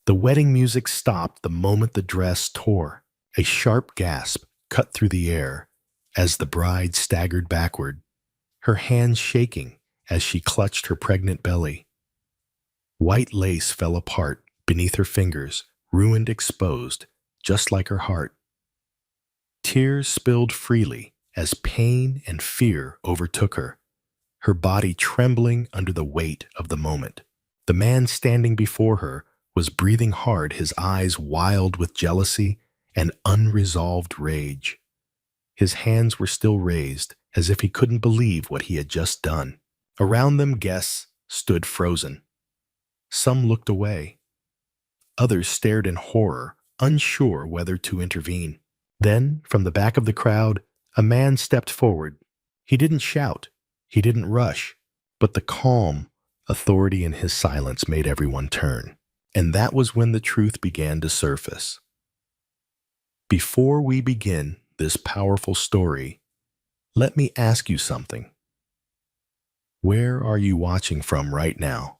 The wedding music stopped the moment the dress tore. A sharp gasp cut through the air as the bride staggered backward, her hands shaking as she clutched her pregnant belly. White lace fell apart beneath her fingers, ruined, exposed, just like her heart. Tears spilled freely as pain and fear overtook her, her body trembling under the weight of the moment. The man standing before her was breathing hard, his eyes wild with jealousy and unresolved rage. His hands were still raised, as if he couldn't believe what he had just done. Around them, guests stood frozen. Some looked away. Others stared in horror, unsure whether to intervene. Then, from the back of the crowd, a man stepped forward. He didn't shout. He didn't rush. But the calm authority in his silence made everyone turn. And that was when the truth began to surface. Before we begin this powerful story, let me ask you something. Where are you watching from right now?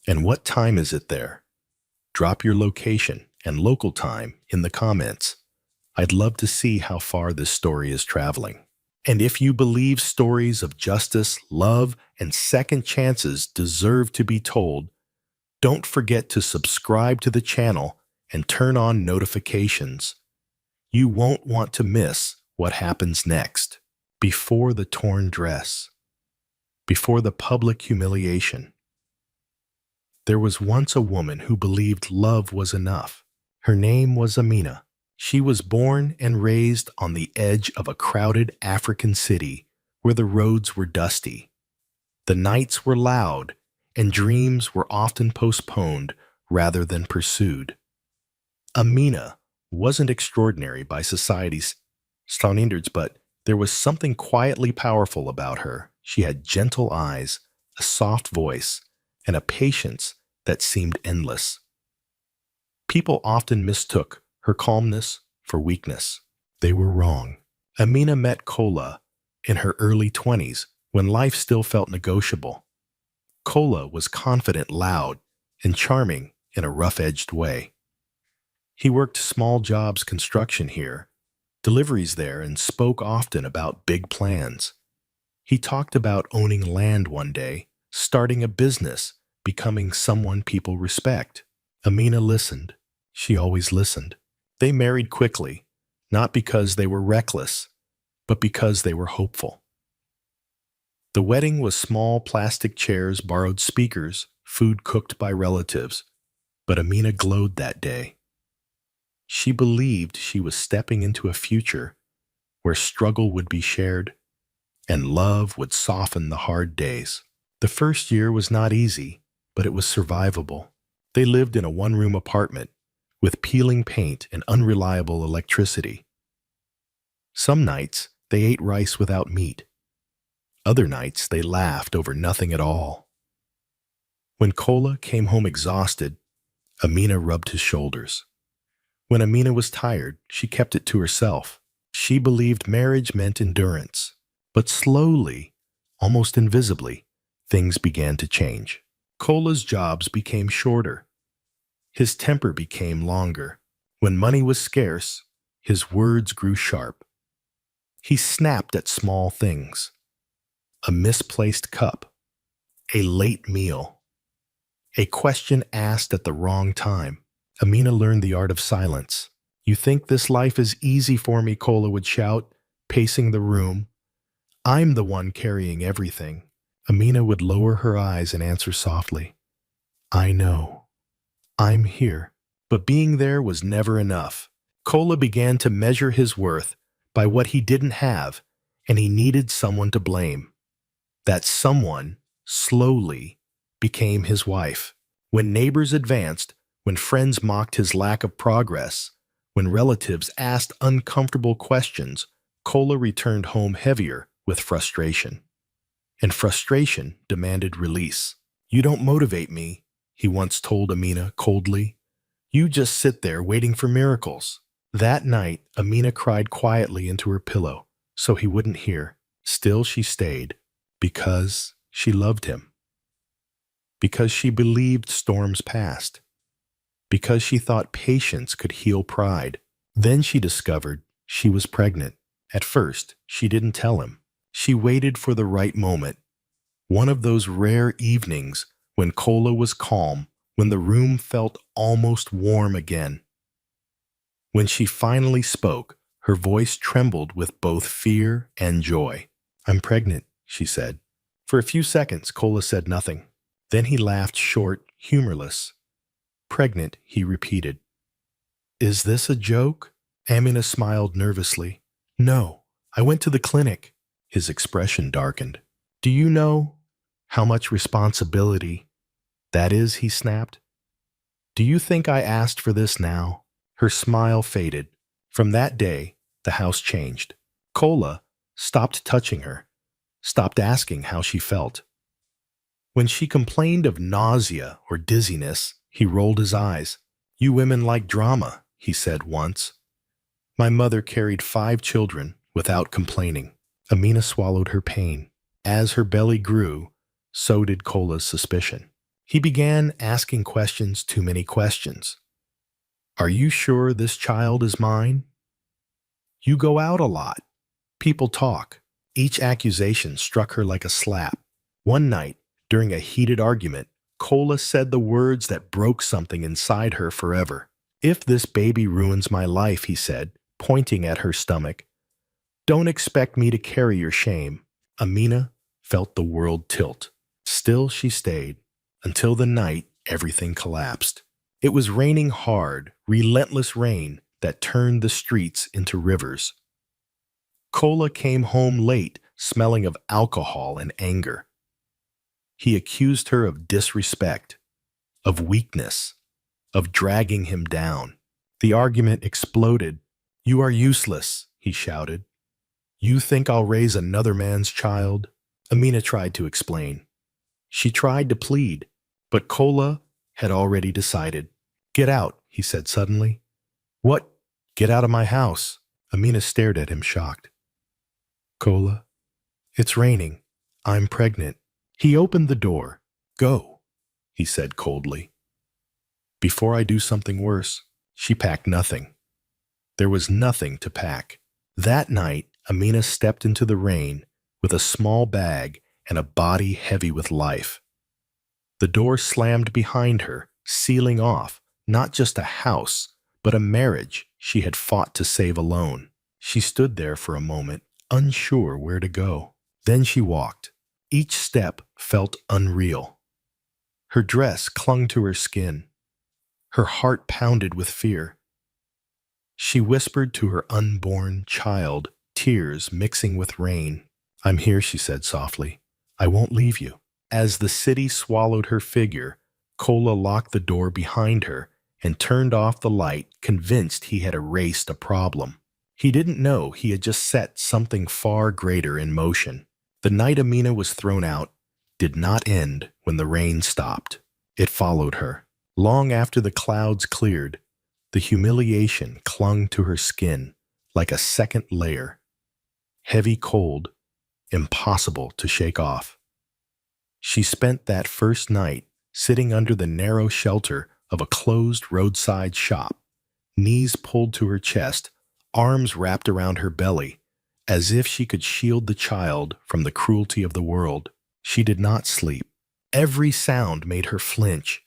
And what time is it there? Drop your location and local time in the comments. I'd love to see how far this story is traveling. And if you believe stories of justice, love, and second chances deserve to be told, don't forget to subscribe to the channel and turn on notifications. You won't want to miss what happens next. Before the torn dress, before the public humiliation. There was once a woman who believed love was enough. Her name was Amina. She was born and raised on the edge of a crowded African city where the roads were dusty. The nights were loud, and dreams were often postponed rather than pursued. Amina wasn't extraordinary by society's standards, but there was something quietly powerful about her. She had gentle eyes, a soft voice, and a patience that seemed endless. People often mistook her calmness for weakness. They were wrong. Amina met Kola in her early 20s when life still felt negotiable. Kola was confident, loud, and charming in a rough-edged way. He worked small jobs, construction here, deliveries there, and spoke often about big plans. He talked about owning land one day, starting a business, becoming someone people respect. Amina listened. She always listened. They married quickly, not because they were reckless, but because they were hopeful. The wedding was small plastic chairs, borrowed speakers, food cooked by relatives, but Amina glowed that day. She believed she was stepping into a future where struggle would be shared and love would soften the hard days. The first year was not easy, but it was survivable. They lived in a one-room apartment with peeling paint and unreliable electricity. Some nights, they ate rice without meat. Other nights, they laughed over nothing at all. When Kola came home exhausted, Amina rubbed his shoulders. When Amina was tired, she kept it to herself. She believed marriage meant endurance. But slowly, almost invisibly, things began to change. Kola's jobs became shorter. His temper became longer. When money was scarce, his words grew sharp. He snapped at small things. A misplaced cup, a late meal, a question asked at the wrong time. Amina learned the art of silence. "You think this life is easy for me," Kola would shout, pacing the room. "I'm the one carrying everything." Amina would lower her eyes and answer softly, "I know. I'm here." But being there was never enough. Kola began to measure his worth by what he didn't have, and he needed someone to blame. That someone, slowly, became his wife. When neighbors advanced, when friends mocked his lack of progress, when relatives asked uncomfortable questions, Kola returned home heavier with frustration. And frustration demanded release. "You don't motivate me," he once told Amina coldly. "You just sit there waiting for miracles." That night, Amina cried quietly into her pillow, so he wouldn't hear. Still she stayed, because she loved him. Because she believed storms passed. because she thought patience could heal pride. Then she discovered she was pregnant. At first, she didn't tell him. She waited for the right moment. One of those rare evenings when Kola was calm, when the room felt almost warm again. When she finally spoke, her voice trembled with both fear and joy. "I'm pregnant," she said. For a few seconds, Kola said nothing. Then he laughed short, humorless. "Pregnant," he repeated. "Is this a joke?" Amina smiled nervously. "No, I went to the clinic." His expression darkened. "Do you know how much responsibility that is?" he snapped. "Do you think I asked for this now?" Her smile faded. From that day, the house changed. Kola stopped touching her, stopped asking how she felt. When she complained of nausea or dizziness, he rolled his eyes. "You women like drama," he said once. "My mother carried 5 children without complaining." Amina swallowed her pain. As her belly grew, so did Kola's suspicion. He began asking questions, too many questions. "Are you sure this child is mine? You go out a lot. People talk." Each accusation struck her like a slap. One night, during a heated argument, Kola said the words that broke something inside her forever. "If this baby ruins my life," he said, pointing at her stomach, "don't expect me to carry your shame." Amina felt the world tilt. Still she stayed, until the night everything collapsed. It was raining hard, relentless rain that turned the streets into rivers. Kola came home late, smelling of alcohol and anger. He accused her of disrespect, of weakness, of dragging him down. The argument exploded. "You are useless," he shouted. "You think I'll raise another man's child?" Amina tried to explain. She tried to plead, but Kola had already decided. "Get out," he said suddenly. "What? Get out of my house." Amina stared at him, shocked. "Kola, it's raining. I'm pregnant." He opened the door. "Go," he said coldly. "Before I do something worse." She packed nothing. There was nothing to pack. That night, Amina stepped into the rain with a small bag and a body heavy with life. The door slammed behind her, sealing off not just a house, but a marriage she had fought to save alone. She stood there for a moment, unsure where to go. Then she walked. Each step felt unreal. Her dress clung to her skin. Her heart pounded with fear. She whispered to her unborn child, tears mixing with rain. "I'm here," she said softly. "I won't leave you." As the city swallowed her figure, Kola locked the door behind her and turned off the light, convinced he had erased a problem. He didn't know he had just set something far greater in motion. The night Amina was thrown out did not end when the rain stopped. It followed her. Long after the clouds cleared, the humiliation clung to her skin like a second layer. Heavy cold, impossible to shake off. She spent that first night sitting under the narrow shelter of a closed roadside shop, knees pulled to her chest, arms wrapped around her belly, as if she could shield the child from the cruelty of the world. She did not sleep. Every sound made her flinch.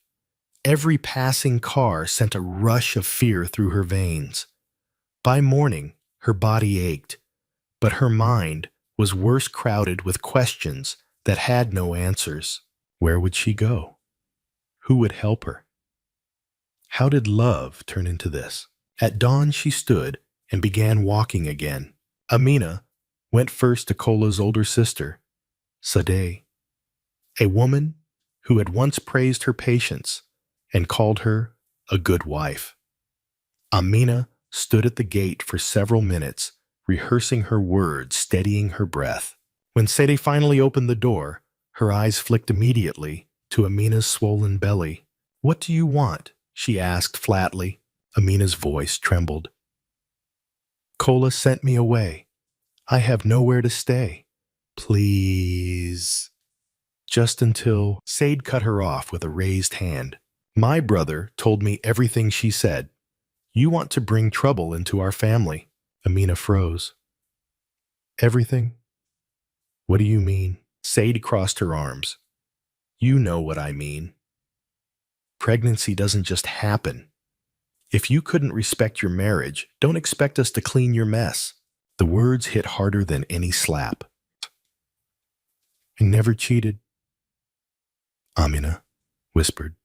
Every passing car sent a rush of fear through her veins. By morning, her body ached, but her mind was worse crowded with questions that had no answers. Where would she go? Who would help her? How did love turn into this? At dawn, she stood and began walking again. Amina went first to Kola's older sister, Sadeh, a woman who had once praised her patience and called her a good wife. Amina stood at the gate for several minutes, rehearsing her words, steadying her breath. When Sadeh finally opened the door, her eyes flicked immediately to Amina's swollen belly. "What do you want?" she asked flatly. Amina's voice trembled. "Kola sent me away. I have nowhere to stay. Please." Just until Sade cut her off with a raised hand. My brother told me everything she said. You want to bring trouble into our family. Amina froze. Everything? What do you mean? Said crossed her arms. You know what I mean. Pregnancy doesn't just happen. If you couldn't respect your marriage, don't expect us to clean your mess. The words hit harder than any slap. I never cheated. Amina whispered.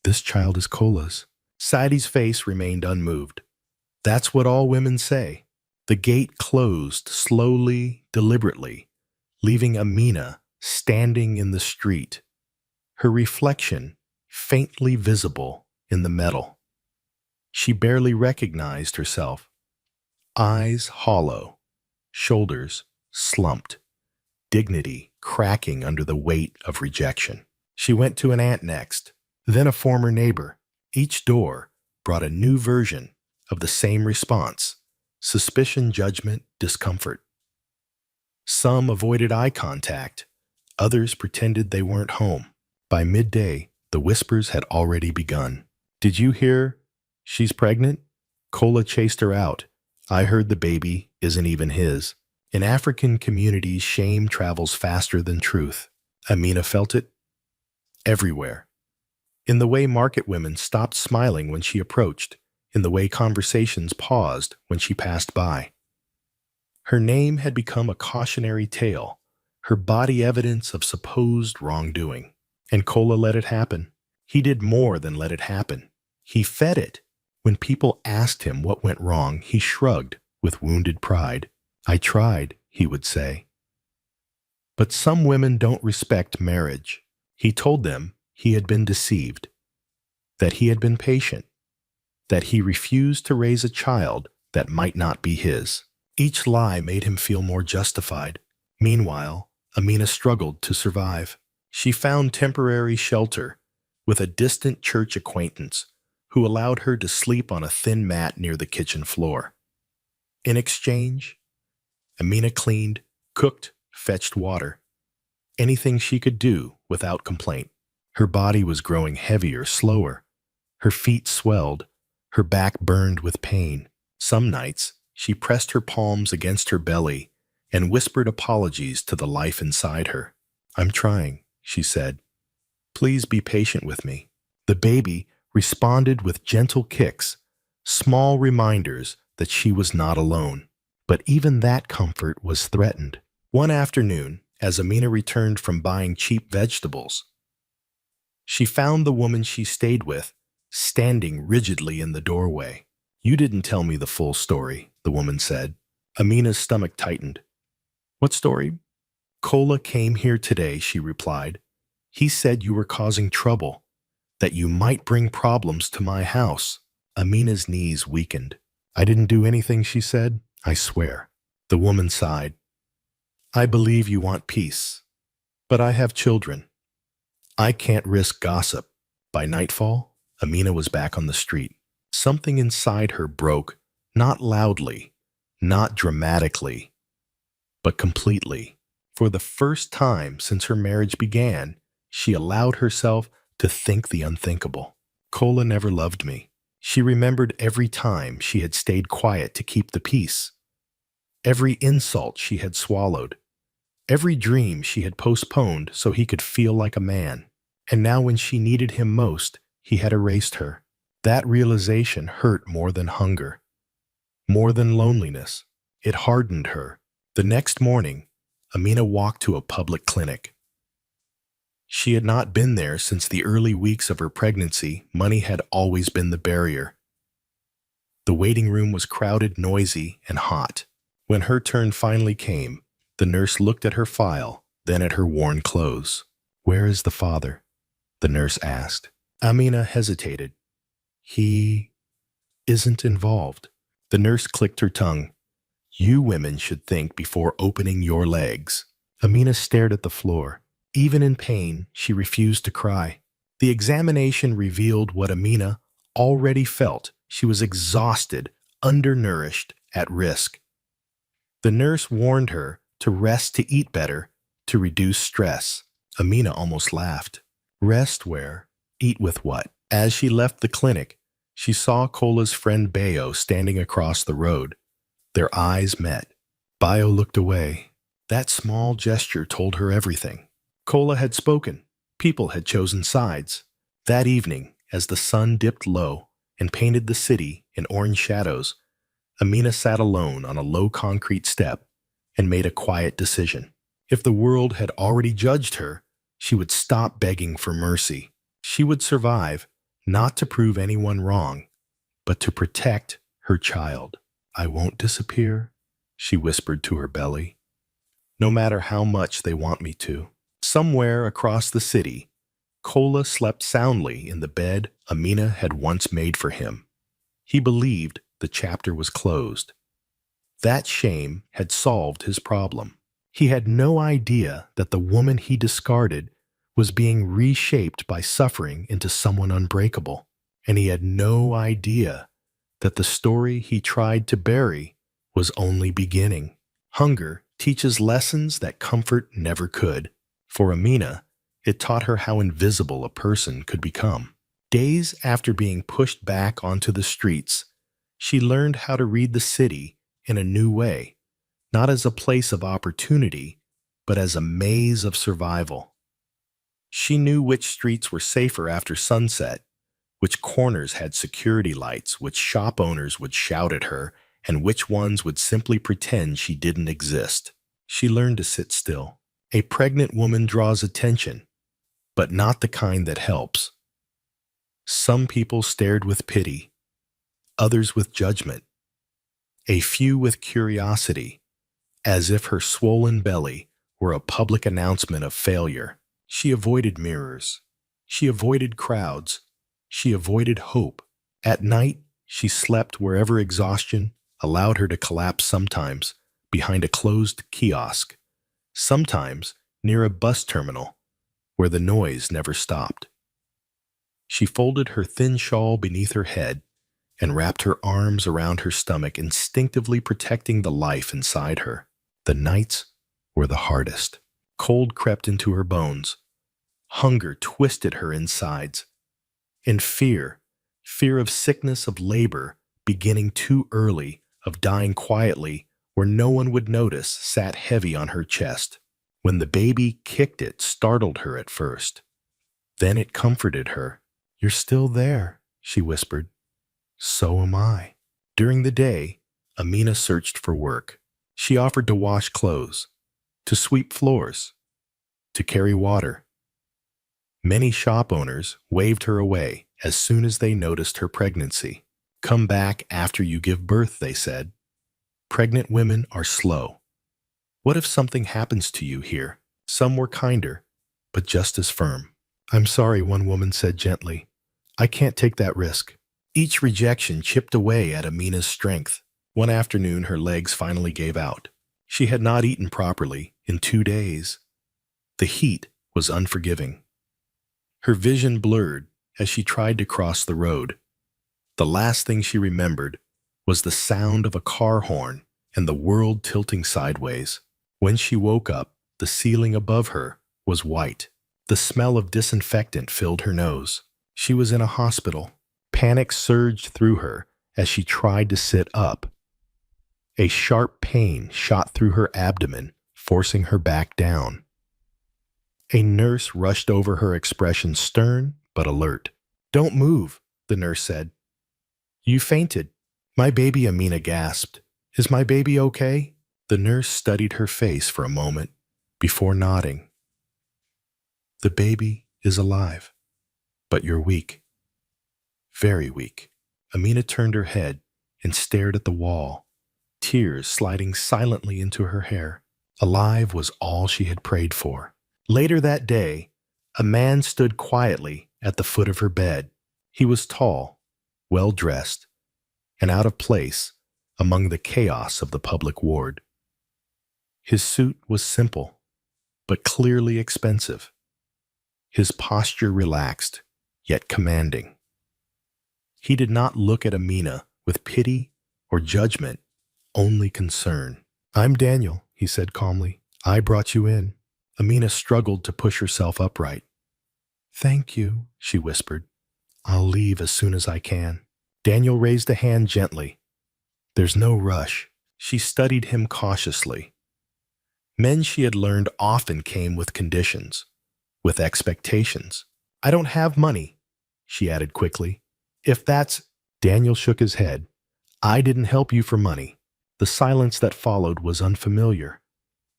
This child is Kola's. Saidi's face remained unmoved. That's what all women say. The gate closed slowly, deliberately, leaving Amina standing in the street, her reflection faintly visible in the metal. She barely recognized herself. Eyes hollow, shoulders slumped, dignity cracking under the weight of rejection. She went to an aunt next, then a former neighbor. Each door brought a new version of the same response: suspicion, judgment, discomfort. Some avoided eye contact. Others pretended they weren't home. By midday, the whispers had already begun. Did you hear? She's pregnant? Kola chased her out. I heard the baby isn't even his. In African communities, shame travels faster than truth. Amina felt it everywhere. In the way market women stopped smiling when she approached, in the way conversations paused when she passed by. Her name had become a cautionary tale, her body evidence of supposed wrongdoing. And Kola let it happen. He did more than let it happen. He fed it. When people asked him what went wrong, he shrugged with wounded pride. I tried, he would say. But some women don't respect marriage. He told them he had been deceived, that he had been patient, that he refused to raise a child that might not be his. Each lie made him feel more justified. Meanwhile, Amina struggled to survive. She found temporary shelter with a distant church acquaintance who allowed her to sleep on a thin mat near the kitchen floor. In exchange, Amina cleaned, cooked, fetched water, anything she could do without complaint. Her body was growing heavier, slower. Her feet swelled, her back burned with pain. Some nights, she pressed her palms against her belly and whispered apologies to the life inside her. I'm trying, she said. Please be patient with me. The baby responded with gentle kicks, small reminders that she was not alone. But even that comfort was threatened. One afternoon, as Amina returned from buying cheap vegetables, she found the woman she stayed with standing rigidly in the doorway. You didn't tell me the full story, the woman said. Amina's stomach tightened. What story? Kola came here today, she replied. He said you were causing trouble, that you might bring problems to my house. Amina's knees weakened. I didn't do anything, she said. I swear. The woman sighed. I believe you want peace, but I have children. I can't risk gossip. By nightfall, Amina was back on the street. Something inside her broke, not loudly, not dramatically, but completely. For the first time since her marriage began, she allowed herself to think the unthinkable. Kola never loved me. She remembered every time she had stayed quiet to keep the peace, every insult she had swallowed, every dream she had postponed so he could feel like a man. And now when she needed him most, he had erased her. That realization hurt more than hunger, more than loneliness. It hardened her. The next morning, Amina walked to a public clinic. She had not been there since the early weeks of her pregnancy. Money had always been the barrier. The waiting room was crowded, noisy, and hot. When her turn finally came, the nurse looked at her file, then at her worn clothes. Where is the father? The nurse asked. Amina hesitated. He isn't involved. The nurse clicked her tongue. You women should think before opening your legs. Amina stared at the floor. Even in pain, she refused to cry. The examination revealed what Amina already felt. She was exhausted, undernourished, at risk. The nurse warned her to rest, to eat better, to reduce stress. Amina almost laughed. Rest where? Eat with what? As she left the clinic, she saw Cola's friend Bayo standing across the road. Their eyes met. Bayo looked away. That small gesture told her everything. Cola had spoken. People had chosen sides. That evening, as the sun dipped low and painted the city in orange shadows, Amina sat alone on a low concrete step and made a quiet decision. If the world had already judged her, she would stop begging for mercy. She would survive, not to prove anyone wrong, but to protect her child. "I won't disappear," she whispered to her belly, "no matter how much they want me to." Somewhere across the city, Kola slept soundly in the bed Amina had once made for him. He believed the chapter was closed. That shame had solved his problem. He had no idea that the woman he discarded was being reshaped by suffering into someone unbreakable. And he had no idea that the story he tried to bury was only beginning. Hunger teaches lessons that comfort never could. For Amina, it taught her how invisible a person could become. Days after being pushed back onto the streets, she learned how to read the city in a new way, not as a place of opportunity, but as a maze of survival. She knew which streets were safer after sunset, which corners had security lights, which shop owners would shout at her, and which ones would simply pretend she didn't exist. She learned to sit still. A pregnant woman draws attention, but not the kind that helps. Some people stared with pity, others with judgment, a few with curiosity, as if her swollen belly were a public announcement of failure. She avoided mirrors. She avoided crowds. She avoided hope. At night, she slept wherever exhaustion allowed her to collapse, sometimes behind a closed kiosk, sometimes near a bus terminal where the noise never stopped. She folded her thin shawl beneath her head and wrapped her arms around her stomach, instinctively protecting the life inside her. The nights were the hardest. Cold crept into her bones. Hunger twisted her insides. And fear of sickness, of labor beginning too early, of dying quietly where no one would notice, sat heavy on her chest. When the baby kicked, it startled her at first. Then it comforted her. "You're still there," she whispered. "So am I." During the day, Amina searched for work. She offered to wash clothes, to sweep floors, to carry water. Many shop owners waved her away as soon as they noticed her pregnancy. "Come back after you give birth," they said. "Pregnant women are slow. What if something happens to you here?" Some were kinder, but just as firm. "I'm sorry," one woman said gently. "I can't take that risk." Each rejection chipped away at Amina's strength. One afternoon, her legs finally gave out. She had not eaten properly in 2 days. The heat was unforgiving. Her vision blurred as she tried to cross the road. The last thing she remembered was the sound of a car horn and the world tilting sideways. When she woke up, the ceiling above her was white. The smell of disinfectant filled her nose. She was in a hospital. Panic surged through her as she tried to sit up. A sharp pain shot through her abdomen, forcing her back down. A nurse rushed over, her expression stern but alert. "Don't move," the nurse said. "You fainted." "My baby," Amina gasped. "Is my baby okay?" The nurse studied her face for a moment before nodding. "The baby is alive, but you're weak. Very weak." Amina turned her head and stared at the wall, tears sliding silently into her hair. Alive was all she had prayed for. Later that day, a man stood quietly at the foot of her bed. He was tall, well-dressed, and out of place among the chaos of the public ward. His suit was simple, but clearly expensive. His posture relaxed, yet commanding. He did not look at Amina with pity or judgment, only concern. "I'm Daniel," he said calmly. "I brought you in." Amina struggled to push herself upright. "Thank you," she whispered. I'll leave as soon as I can. Daniel raised a hand gently. There's no rush. She studied him cautiously. Men, she had learned, often came with conditions, with expectations. I don't have money, she added quickly. If that's... Daniel shook his head. I didn't help you for money. The silence that followed was unfamiliar.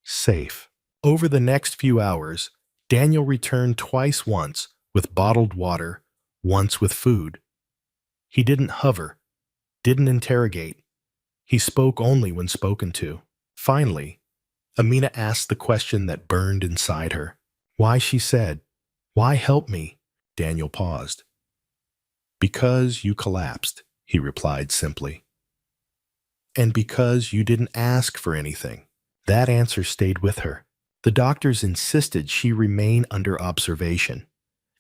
Safe. Over the next few hours, Daniel returned twice, once with bottled water, once with food. He didn't hover, didn't interrogate. He spoke only when spoken to. Finally, Amina asked the question that burned inside her. Why, she said. Why help me? Daniel paused. Because you collapsed, he replied simply. And because you didn't ask for anything. That answer stayed with her. The doctors insisted she remain under observation.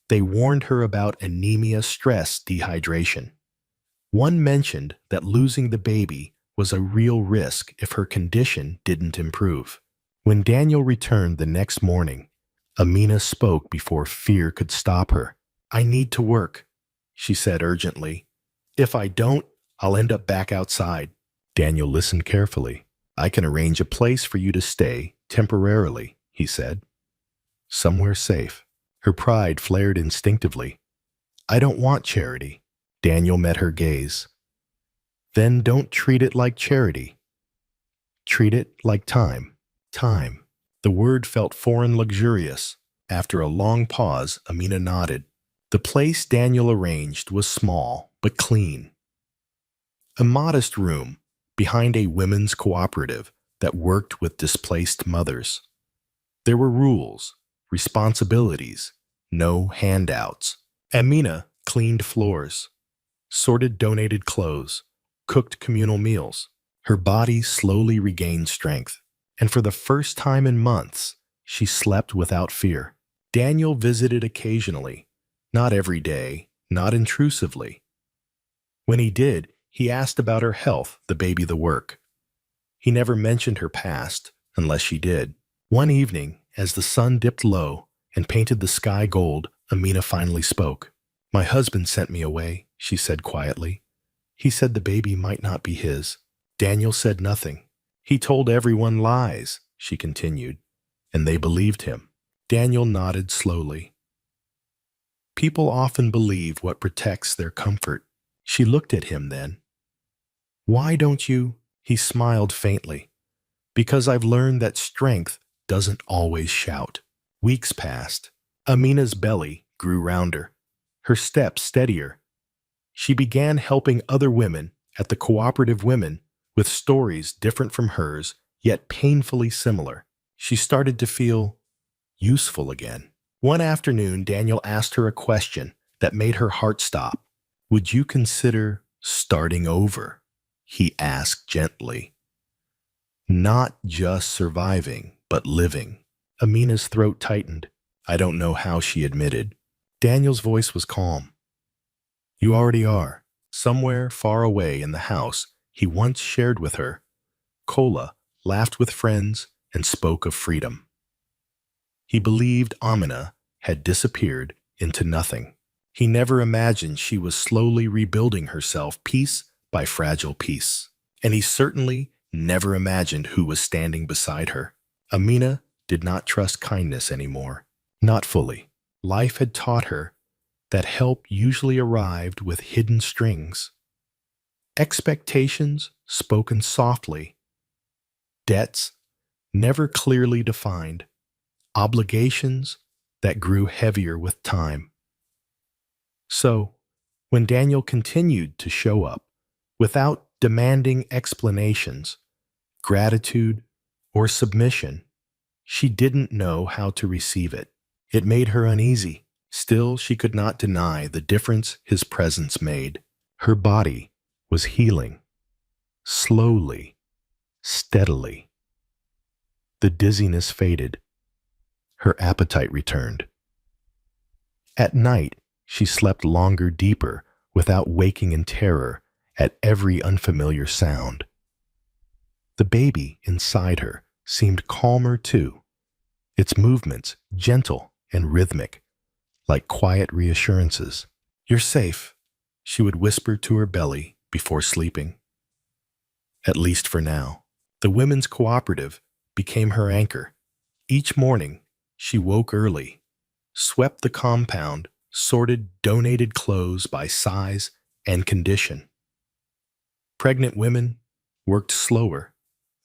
They warned her about anemia, stress, dehydration. One mentioned that losing the baby was a real risk if her condition didn't improve. When Daniel returned the next morning, Amina spoke before fear could stop her. I need to work, she said urgently. If I don't, I'll end up back outside. Daniel listened carefully. I can arrange a place for you to stay temporarily, he said. Somewhere safe. Her pride flared instinctively. I don't want charity. Daniel met her gaze. Then don't treat it like charity. Treat it like time. Time. The word felt foreign, luxurious. After a long pause, Amina nodded. The place Daniel arranged was small but clean. A modest room behind a women's cooperative that worked with displaced mothers. There were rules, responsibilities, no handouts. Amina cleaned floors, sorted donated clothes, cooked communal meals. Her body slowly regained strength, and for the first time in months, she slept without fear. Daniel visited occasionally, not every day, not intrusively. When he did, he asked about her health, the baby, the work. He never mentioned her past, unless she did. One evening, as the sun dipped low and painted the sky gold, Amina finally spoke. My husband sent me away, she said quietly. He said the baby might not be his. Daniel said nothing. He told everyone lies, she continued, and they believed him. Daniel nodded slowly. People often believe what protects their comfort. She looked at him then. Why don't you? He smiled faintly. Because I've learned that strength doesn't always shout. Weeks passed. Amina's belly grew rounder, her steps steadier. She began helping other women at the Cooperative Women with stories different from hers, yet painfully similar. She started to feel useful again. One afternoon, Daniel asked her a question that made her heart stop. Would you consider starting over? He asked gently. Not just surviving, but living. Amina's throat tightened. I don't know how, she admitted. Daniel's voice was calm. You already are. Somewhere far away in the house he once shared with her, Kola laughed with friends and spoke of freedom. He believed Amina had disappeared into nothing. He never imagined she was slowly rebuilding herself piece by fragile piece. And he certainly never imagined who was standing beside her. Amina did not trust kindness anymore. Not fully. Life had taught her that help usually arrived with hidden strings. Expectations spoken softly. Debts never clearly defined. Obligations that grew heavier with time. So, when Daniel continued to show up, without demanding explanations, gratitude, or submission, she didn't know how to receive it. It made her uneasy. Still, she could not deny the difference his presence made. Her body was healing. Slowly, steadily. The dizziness faded. Her appetite returned. At night, she slept longer, deeper, without waking in terror at every unfamiliar sound. The baby inside her seemed calmer too, its movements gentle and rhythmic, like quiet reassurances. "You're safe," she would whisper to her belly before sleeping. At least for now. The women's cooperative became her anchor. Each morning, she woke early, swept the compound, sorted donated clothes by size and condition. Pregnant women worked slower.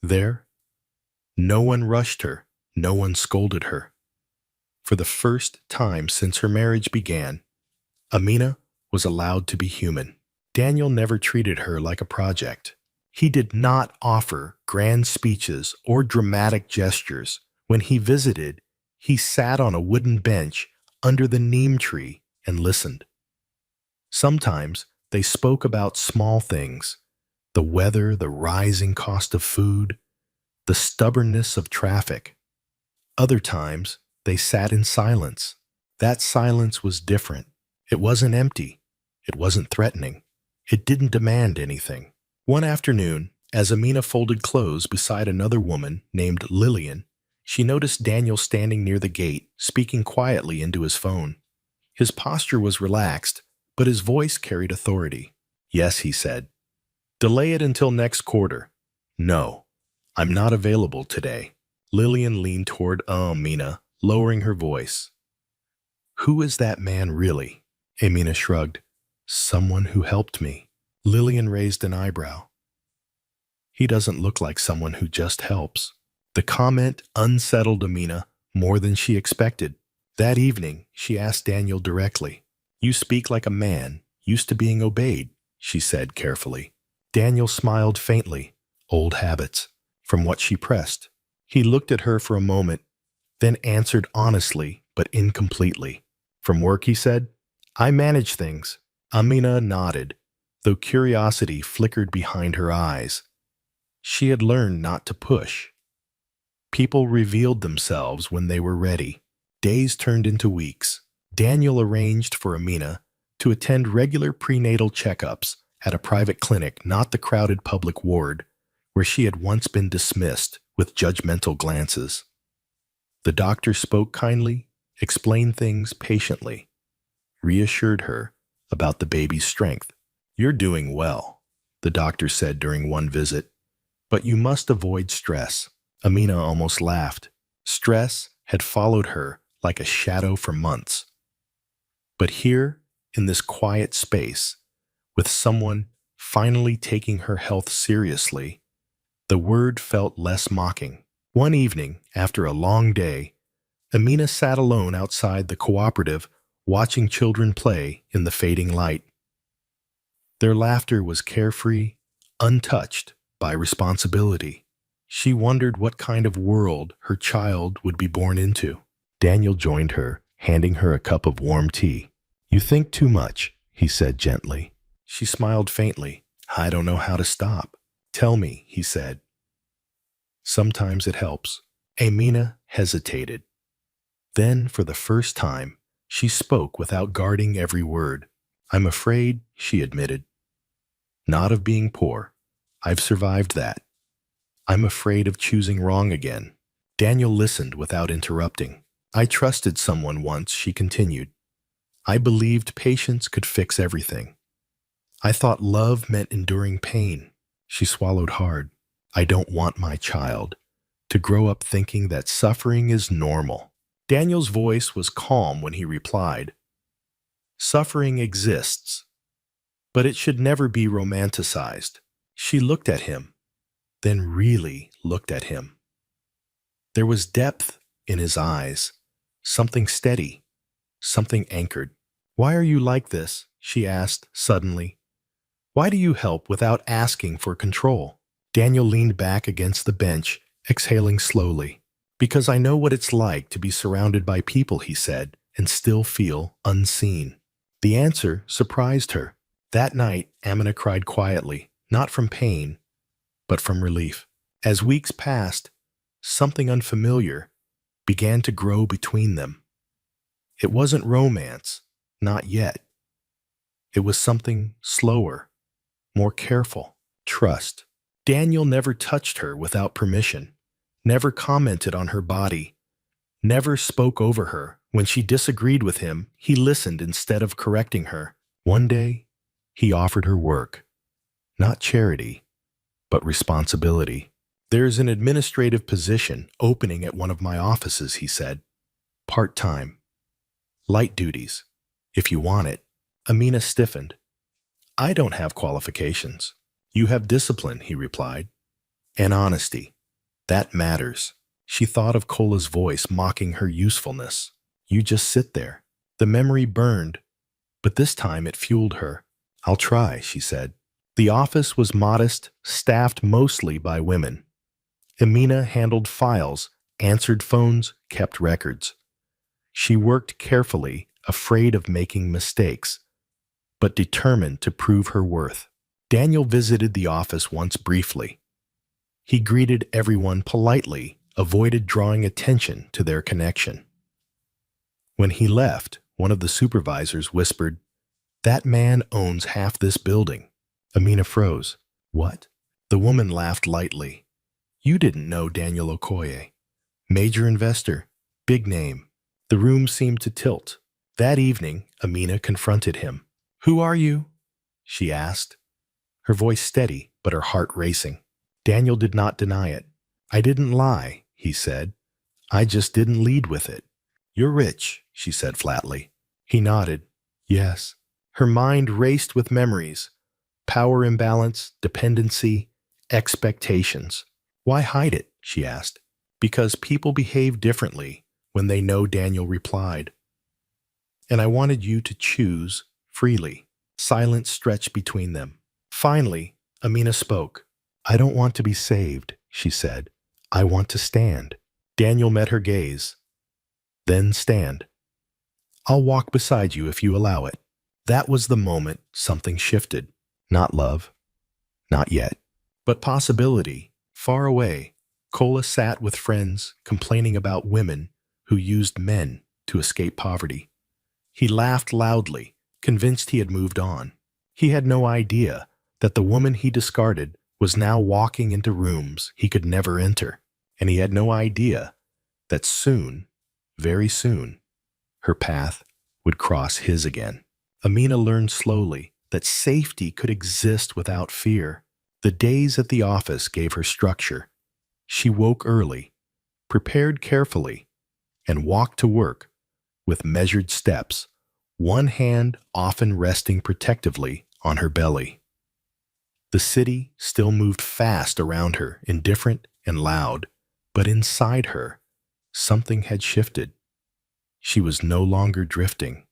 There, no one rushed her, no one scolded her. For the first time since her marriage began, Amina was allowed to be human. Daniel never treated her like a project. He did not offer grand speeches or dramatic gestures. When he visited, he sat on a wooden bench under the neem tree and listened. Sometimes they spoke about small things: the weather, the rising cost of food, the stubbornness of traffic. Other times, they sat in silence. That silence was different. It wasn't empty. It wasn't threatening. It didn't demand anything. One afternoon, as Amina folded clothes beside another woman named Lillian, she noticed Daniel standing near the gate, speaking quietly into his phone. His posture was relaxed, but his voice carried authority. "Yes," he said. "Delay it until next quarter." "No, I'm not available today." Lillian leaned toward Amina, lowering her voice. "Who is that man really?" Amina shrugged. "Someone who helped me." Lillian raised an eyebrow. "He doesn't look like someone who just helps." The comment unsettled Amina more than she expected. That evening, she asked Daniel directly. "You speak like a man, used to being obeyed," she said carefully. Daniel smiled faintly. Old habits. From what she pressed. He looked at her for a moment, then answered honestly but incompletely. "From work," he said. "I manage things." Amina nodded, though curiosity flickered behind her eyes. She had learned not to push. People revealed themselves when they were ready. Days turned into weeks. Daniel arranged for Amina to attend regular prenatal checkups at a private clinic, not the crowded public ward, where she had once been dismissed with judgmental glances. The doctor spoke kindly, explained things patiently, reassured her about the baby's strength. "You're doing well," the doctor said during one visit, "but you must avoid stress." Amina almost laughed. Stress had followed her like a shadow for months. But here, in this quiet space, with someone finally taking her health seriously, the word felt less mocking. One evening, after a long day, Amina sat alone outside the cooperative, watching children play in the fading light. Their laughter was carefree, untouched by responsibility. She wondered what kind of world her child would be born into. Daniel joined her, handing her a cup of warm tea. "You think too much," he said gently. She smiled faintly. "I don't know how to stop." "Tell me," he said. "Sometimes it helps." Amina hesitated. Then, for the first time, she spoke without guarding every word. "I'm afraid," she admitted. "Not of being poor. I've survived that. I'm afraid of choosing wrong again." Daniel listened without interrupting. "I trusted someone once," she continued. "I believed patience could fix everything. I thought love meant enduring pain." She swallowed hard. "I don't want my child to grow up thinking that suffering is normal." Daniel's voice was calm when he replied, "Suffering exists, but it should never be romanticized." She looked at him, then really looked at him. There was depth in his eyes, something steady, something anchored. "Why are you like this?" she asked suddenly. "Why do you help without asking for control?" Daniel leaned back against the bench, exhaling slowly. "Because I know what it's like to be surrounded by people," he said, "and still feel unseen." The answer surprised her. That night, Amina cried quietly, not from pain, but from relief. As weeks passed, something unfamiliar began to grow between them. It wasn't romance, not yet. It was something slower, more careful, trust. Daniel never touched her without permission, never commented on her body, never spoke over her. When she disagreed with him, he listened instead of correcting her. One day, he offered her work, not charity, but responsibility. "There's an administrative position opening at one of my offices," he said. "Part-time. Light duties. If you want it." Amina stiffened. "I don't have qualifications." "You have discipline," he replied. "And honesty. That matters." She thought of Cola's voice mocking her usefulness. "You just sit there." The memory burned, but this time it fueled her. "I'll try," she said. The office was modest, staffed mostly by women. Amina handled files, answered phones, kept records. She worked carefully, afraid of making mistakes, but determined to prove her worth. Daniel visited the office once briefly. He greeted everyone politely, avoided drawing attention to their connection. When he left, one of the supervisors whispered, "That man owns half this building." Amina froze. "What?" The woman laughed lightly. "You didn't know Daniel Okoye. Major investor, big name." The room seemed to tilt. That evening, Amina confronted him. "Who are you?" she asked, her voice steady but her heart racing. Daniel did not deny it. "I didn't lie," he said. "I just didn't lead with it." "You're rich," she said flatly. He nodded. "Yes." Her mind raced with memories. Power imbalance, dependency, expectations. "Why hide it?" she asked. "Because people behave differently when they know," Daniel replied. "And I wanted you to choose freely." Silence stretched between them. Finally, Amina spoke. "I don't want to be saved," she said. "I want to stand." Daniel met her gaze. "Then stand." "I'll walk beside you if you allow it." That was the moment something shifted. Not love. Not yet. But possibility. Far away, Cola sat with friends complaining about women who used men to escape poverty. He laughed loudly, convinced he had moved on. He had no idea that the woman he discarded was now walking into rooms he could never enter, and he had no idea that soon, very soon, her path would cross his again. Amina learned slowly that safety could exist without fear. The days at the office gave her structure. She woke early, prepared carefully, and walked to work with measured steps, one hand often resting protectively on her belly. The city still moved fast around her, indifferent and loud, but inside her, something had shifted. She was no longer drifting.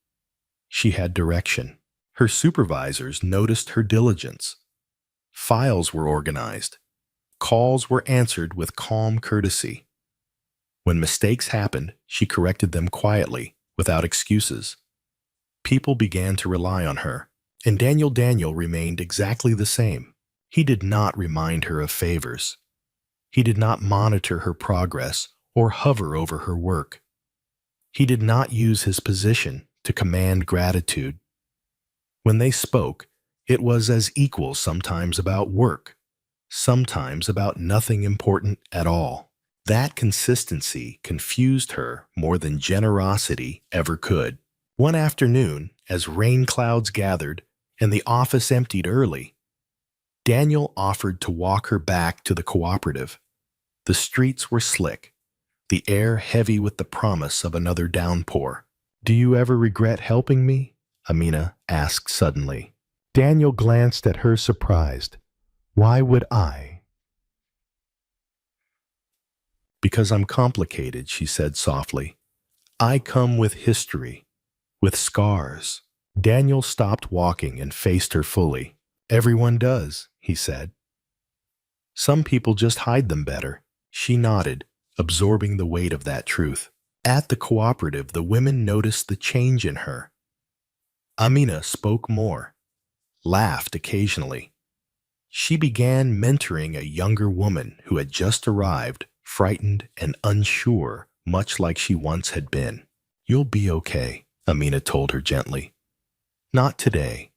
She had direction. Her supervisors noticed her diligence. Files were organized. Calls were answered with calm courtesy. When mistakes happened, she corrected them quietly, without excuses. People began to rely on her, and Daniel remained exactly the same. He did not remind her of favors. He did not monitor her progress or hover over her work. He did not use his position to command gratitude. When they spoke, it was as equals, sometimes about work, sometimes about nothing important at all. That consistency confused her more than generosity ever could. One afternoon, as rain clouds gathered and the office emptied early, Daniel offered to walk her back to the cooperative. The streets were slick, the air heavy with the promise of another downpour. "Do you ever regret helping me?" Amina asked suddenly. Daniel glanced at her surprised. "Why would I?" "Because I'm complicated," she said softly. "I come with history, with scars." Daniel stopped walking and faced her fully. "Everyone does," he said. "Some people just hide them better." She nodded, absorbing the weight of that truth. At the cooperative, the women noticed the change in her. Amina spoke more, laughed occasionally. She began mentoring a younger woman who had just arrived, frightened and unsure, much like she once had been. "You'll be okay," Amina told her gently. "Not today,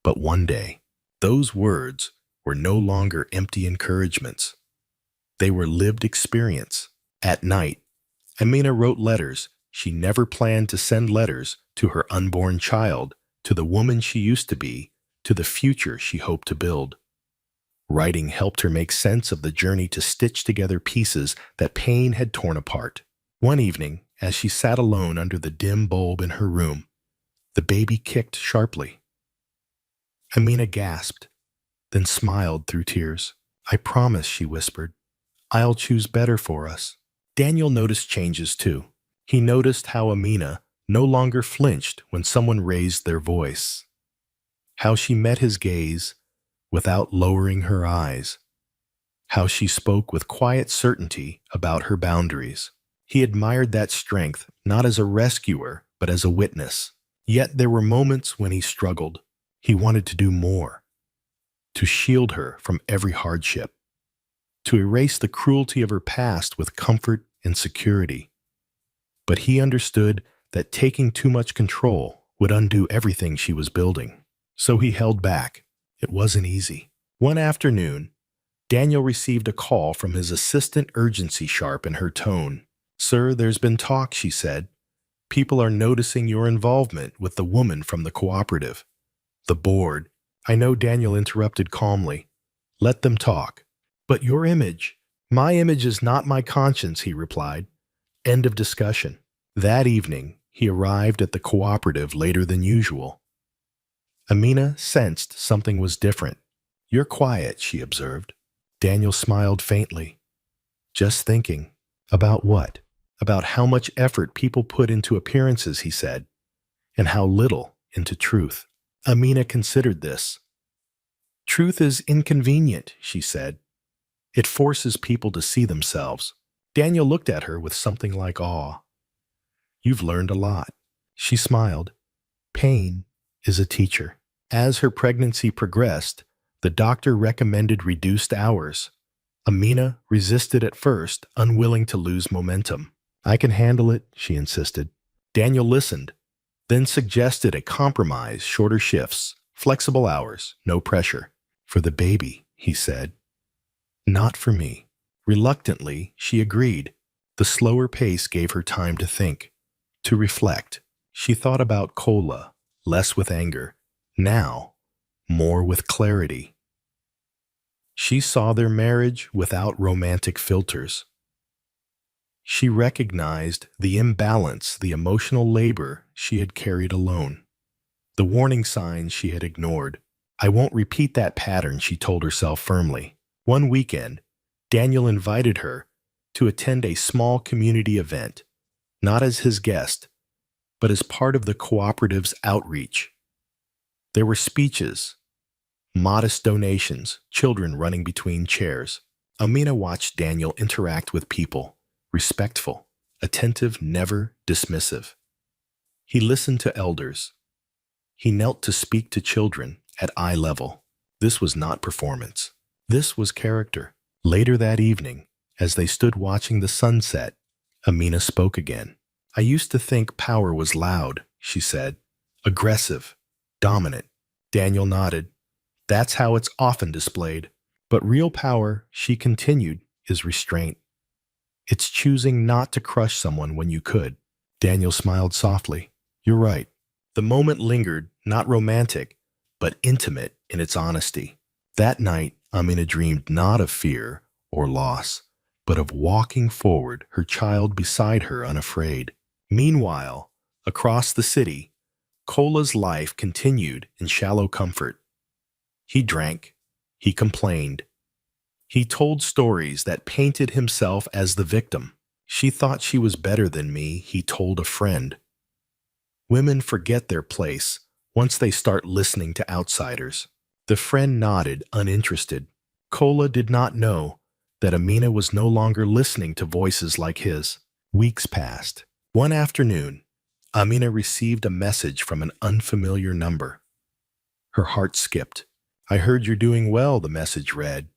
but one day." Those words were no longer empty encouragements. They were lived experience. At night, Amina wrote letters. She never planned to send letters to her unborn child, to the woman she used to be, to the future she hoped to build. Writing helped her make sense of the journey to stitch together pieces that pain had torn apart. One evening, as she sat alone under the dim bulb in her room, the baby kicked sharply. Amina gasped, then smiled through tears. "I promise," she whispered. "I'll choose better for us." Daniel noticed changes too. He noticed how Amina no longer flinched when someone raised their voice, how she met his gaze without lowering her eyes, how she spoke with quiet certainty about her boundaries. He admired that strength not as a rescuer, but as a witness. Yet there were moments when he struggled. He wanted to do more, to shield her from every hardship, to erase the cruelty of her past with comfort and security. But he understood that taking too much control would undo everything she was building. So he held back. It wasn't easy. One afternoon, Daniel received a call from his assistant, urgency sharp in her tone. "Sir, there's been talk," she said. "People are noticing your involvement with the woman from the cooperative." "The board." "I know," Daniel interrupted calmly. "Let them talk." "But your image." "My image is not my conscience," he replied. End of discussion. That evening, he arrived at the cooperative later than usual. Amina sensed something was different. "You're quiet," she observed. Daniel smiled faintly. "Just thinking." "About what?" "About how much effort people put into appearances," he said, "and how little into truth." Amina considered this. "Truth is inconvenient," she said. "It forces people to see themselves." Daniel looked at her with something like awe. "You've learned a lot." She smiled. "Pain is a teacher." As her pregnancy progressed, the doctor recommended reduced hours. Amina resisted at first, unwilling to lose momentum. "I can handle it," she insisted. Daniel listened, then suggested a compromise: shorter shifts, flexible hours, no pressure. "For the baby," he said. "Not for me." Reluctantly, she agreed. The slower pace gave her time to think, to reflect. She thought about Kola, less with anger. Now, more with clarity. She saw their marriage without romantic filters. She recognized the imbalance, the emotional labor she had carried alone, the warning signs she had ignored. "I won't repeat that pattern," she told herself firmly. One weekend, Daniel invited her to attend a small community event, not as his guest, but as part of the cooperative's outreach. There were speeches, modest donations, children running between chairs. Amina watched Daniel interact with people, respectful, attentive, never dismissive. He listened to elders. He knelt to speak to children at eye level. This was not performance. This was character. Later that evening, as they stood watching the sunset, Amina spoke again. "I used to think power was loud," she said. "Aggressive, dominant." Daniel nodded. "That's how it's often displayed. But real power," she continued, "is restraint. It's choosing not to crush someone when you could." Daniel smiled softly. "You're right." The moment lingered, not romantic, but intimate in its honesty. That night, Amina dreamed not of fear or loss, but of walking forward, her child beside her unafraid. Meanwhile, across the city, Kola's life continued in shallow comfort. He drank. He complained. He told stories that painted himself as the victim. "She thought she was better than me," he told a friend. Women forget their place once they start listening to outsiders. The friend nodded, uninterested. Kola did not know that Amina was no longer listening to voices like his. Weeks passed. One afternoon, Amina received a message from an unfamiliar number. Her heart skipped. "I heard you're doing well," the message read.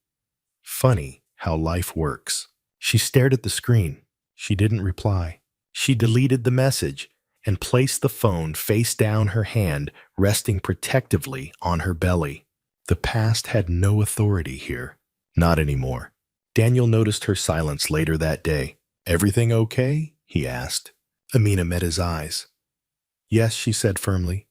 Funny how life works. She stared at the screen. She didn't reply. She deleted the message and placed the phone face down, her hand resting protectively on her belly. The past had no authority here. Not anymore. Daniel noticed her silence later that day. "Everything okay?" he asked. Amina met his eyes. "Yes," she said firmly.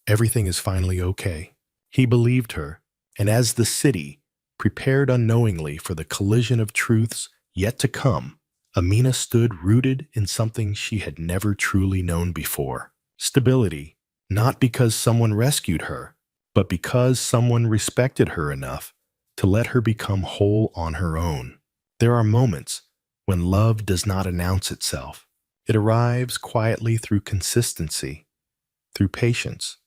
Everything is finally okay. He believed her, and as the city prepared unknowingly for the collision of truths yet to come, Amina stood rooted in something she had never truly known before. Stability, not because someone rescued her, but because someone respected her enough to let her become whole on her own. There are moments when love does not announce itself. It arrives quietly through consistency, through patience,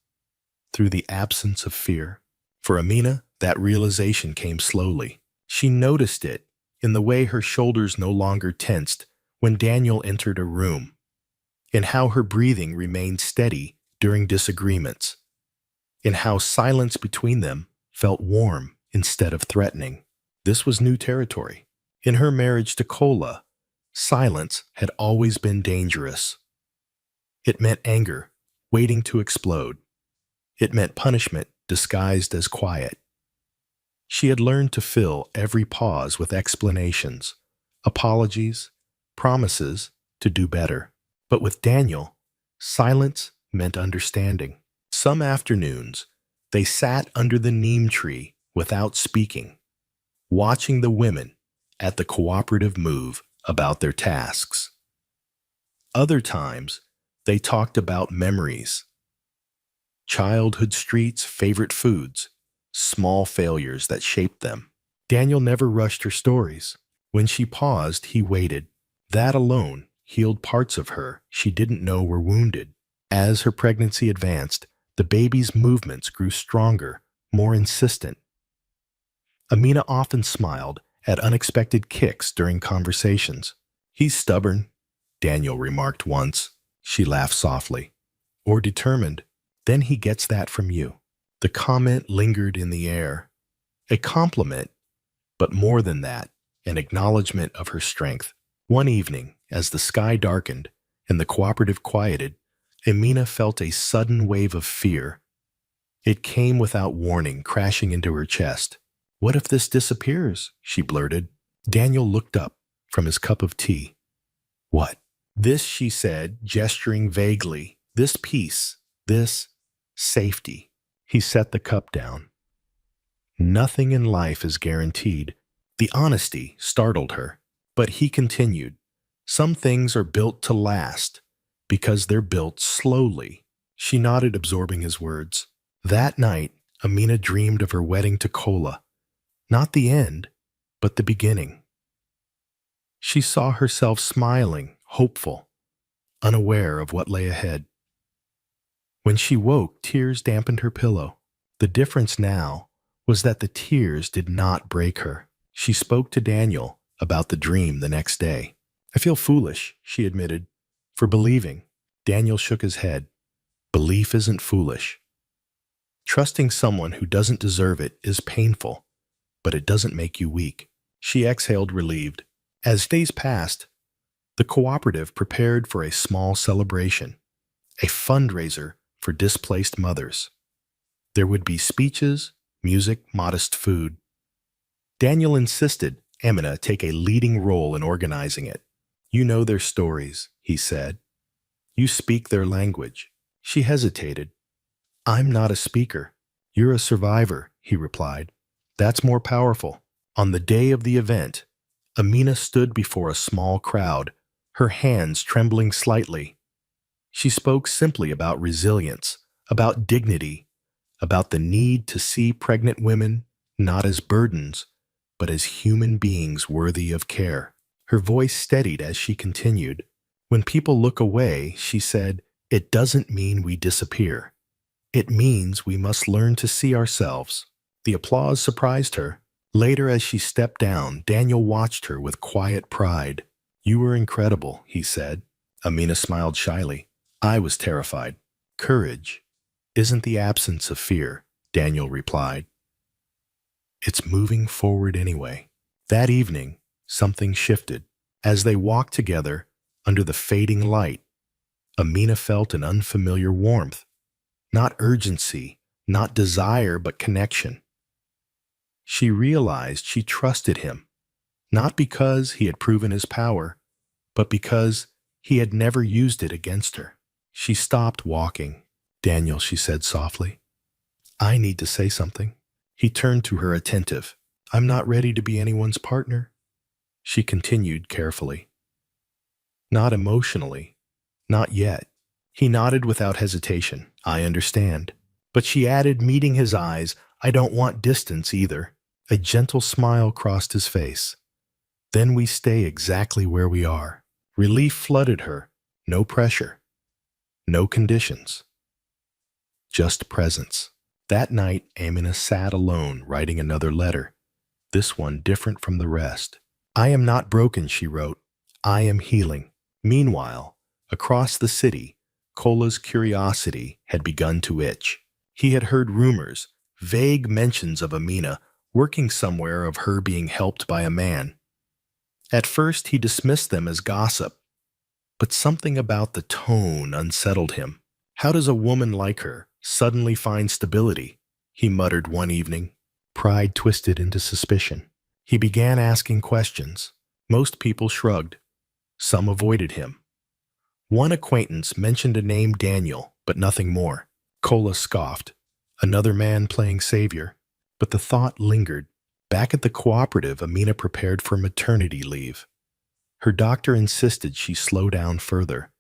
through the absence of fear. For Amina, that realization came slowly. She noticed it in the way her shoulders no longer tensed when Daniel entered a room, in how her breathing remained steady during disagreements, in how silence between them felt warm instead of threatening. This was new territory. In her marriage to Kola, silence had always been dangerous. It meant anger, waiting to explode. It meant punishment disguised as quiet. She had learned to fill every pause with explanations, apologies, promises to do better. But with Daniel, silence meant understanding. Some afternoons, they sat under the neem tree without speaking, watching the women at the cooperative move about their tasks. Other times, they talked about memories, childhood streets, favorite foods, small failures that shaped them. Daniel never rushed her stories. When she paused, he waited. That alone healed parts of her she didn't know were wounded. As her pregnancy advanced, the baby's movements grew stronger, more insistent. Amina often smiled at unexpected kicks during conversations. "He's stubborn," Daniel remarked once. She laughed softly. "Or determined. Then he gets that from you." The comment lingered in the air. A compliment, but more than that, an acknowledgement of her strength. One evening, as the sky darkened and the cooperative quieted, Amina felt a sudden wave of fear. It came without warning, crashing into her chest. "What if this disappears?" she blurted. Daniel looked up from his cup of tea. "What?" "This," she said, gesturing vaguely. "This peace, this safety." He set the cup down. Nothing in life is guaranteed. The honesty startled her, but he continued. "Some things are built to last because they're built slowly." She nodded, absorbing his words. That night, Amina dreamed of her wedding to Kola. Not the end, but the beginning. She saw herself smiling, hopeful, unaware of what lay ahead. When she woke, tears dampened her pillow. The difference now was that the tears did not break her. She spoke to Daniel about the dream the next day. "I feel foolish," she admitted, "for believing." Daniel shook his head. "Belief isn't foolish. Trusting someone who doesn't deserve it is painful, but it doesn't make you weak." She exhaled, relieved. As days passed, the cooperative prepared for a small celebration, a fundraiser for displaced mothers. There would be speeches, music, modest food. Daniel insisted Amina take a leading role in organizing it. "You know their stories," he said. "You speak their language." She hesitated. "I'm not a speaker. You're a survivor," he replied. "That's more powerful." On the day of the event, Amina stood before a small crowd, her hands trembling slightly. She spoke simply about resilience, about dignity, about the need to see pregnant women not as burdens, but as human beings worthy of care. Her voice steadied as she continued. "When people look away," she said, "it doesn't mean we disappear. It means we must learn to see ourselves." The applause surprised her. Later, as she stepped down, Daniel watched her with quiet pride. "You were incredible," he said. Amina smiled shyly. "I was terrified." "Courage isn't the absence of fear," Daniel replied. "It's moving forward anyway." That evening, something shifted. As they walked together under the fading light, Amina felt an unfamiliar warmth. Not urgency, not desire, but connection. She realized she trusted him, not because he had proven his power, but because he had never used it against her. She stopped walking. Daniel, she said softly. I need to say something. He turned to her attentive. I'm not ready to be anyone's partner. She continued carefully. Not emotionally. Not yet. He nodded without hesitation. I understand. But she added, meeting his eyes, I don't want distance either. A gentle smile crossed his face. Then we stay exactly where we are. Relief flooded her. No pressure. No conditions. Just presence. That night, Amina sat alone, writing another letter. This one different from the rest. I am not broken, she wrote. I am healing. Meanwhile, across the city, Kola's curiosity had begun to itch. He had heard rumors, vague mentions of Amina working somewhere, of her being helped by a man. At first, he dismissed them as gossip, but something about the tone unsettled him. How does a woman like her suddenly find stability? He muttered one evening. Pride twisted into suspicion. He began asking questions. Most people shrugged. Some avoided him. One acquaintance mentioned a name Daniel, but nothing more. Kola scoffed. Another man playing savior. But the thought lingered. Back at the cooperative, Amina prepared for maternity leave. Her doctor insisted she slow down further.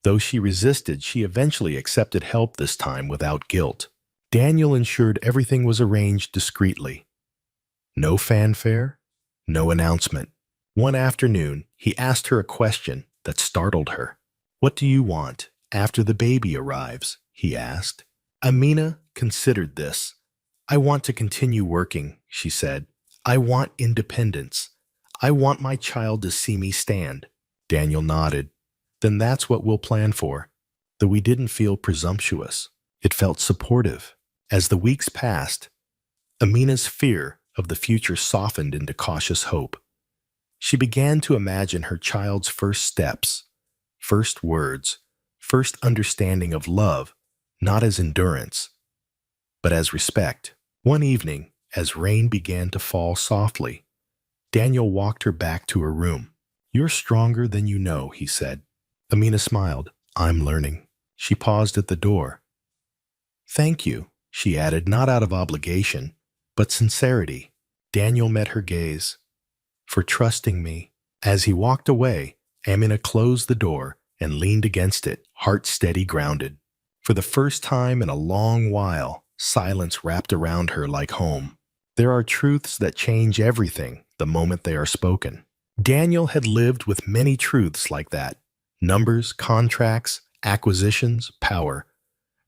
Though she resisted, she eventually accepted help, this time without guilt. Daniel ensured everything was arranged discreetly. No fanfare, no announcement. One afternoon, he asked her a question that startled her. What do you want after the baby arrives? He asked. Amina considered this. I want to continue working, she said. I want independence. I want my child to see me stand. Daniel nodded. Then that's what we'll plan for. Though we didn't feel presumptuous, it felt supportive. As the weeks passed, Amina's fear of the future softened into cautious hope. She began to imagine her child's first steps, first words, first understanding of love, not as endurance, but as respect. One evening, as rain began to fall softly, Daniel walked her back to her room. You're stronger than you know, he said. Amina smiled. I'm learning. She paused at the door. Thank you, she added, not out of obligation, but sincerity. Daniel met her gaze. For trusting me. As he walked away, Amina closed the door and leaned against it, heart steady, grounded. For the first time in a long while, silence wrapped around her like home. There are truths that change everything the moment they are spoken. Daniel had lived with many truths like that. Numbers, contracts, acquisitions, power.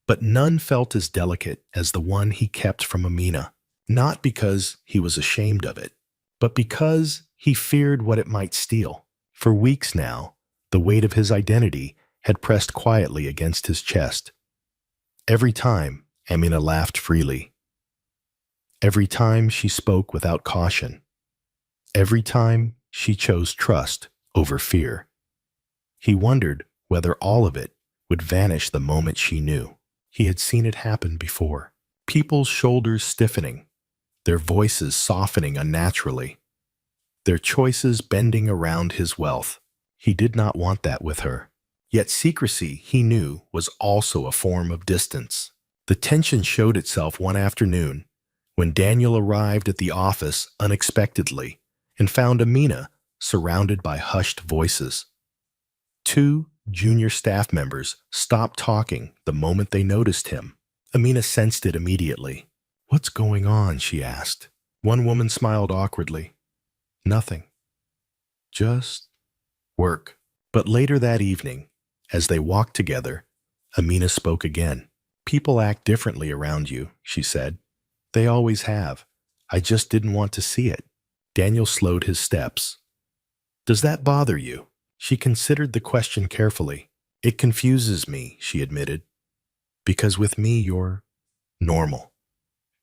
But none felt as delicate as the one he kept from Amina. Not because he was ashamed of it, but because he feared what it might steal. For weeks now, the weight of his identity had pressed quietly against his chest. Every time, Amina laughed freely. Every time she spoke without caution. Every time she chose trust over fear. He wondered whether all of it would vanish the moment she knew. He had seen it happen before. People's shoulders stiffening, their voices softening unnaturally, their choices bending around his wealth. He did not want that with her. Yet secrecy, he knew, was also a form of distance. The tension showed itself one afternoon when Daniel arrived at the office unexpectedly and found Amina surrounded by hushed voices. Two junior staff members stopped talking the moment they noticed him. Amina sensed it immediately. What's going on? She asked. One woman smiled awkwardly. Nothing. Just work. But later that evening, as they walked together, Amina spoke again. People act differently around you, she said. They always have. I just didn't want to see it. Daniel slowed his steps. Does that bother you? She considered the question carefully. It confuses me, she admitted. Because with me, you're normal.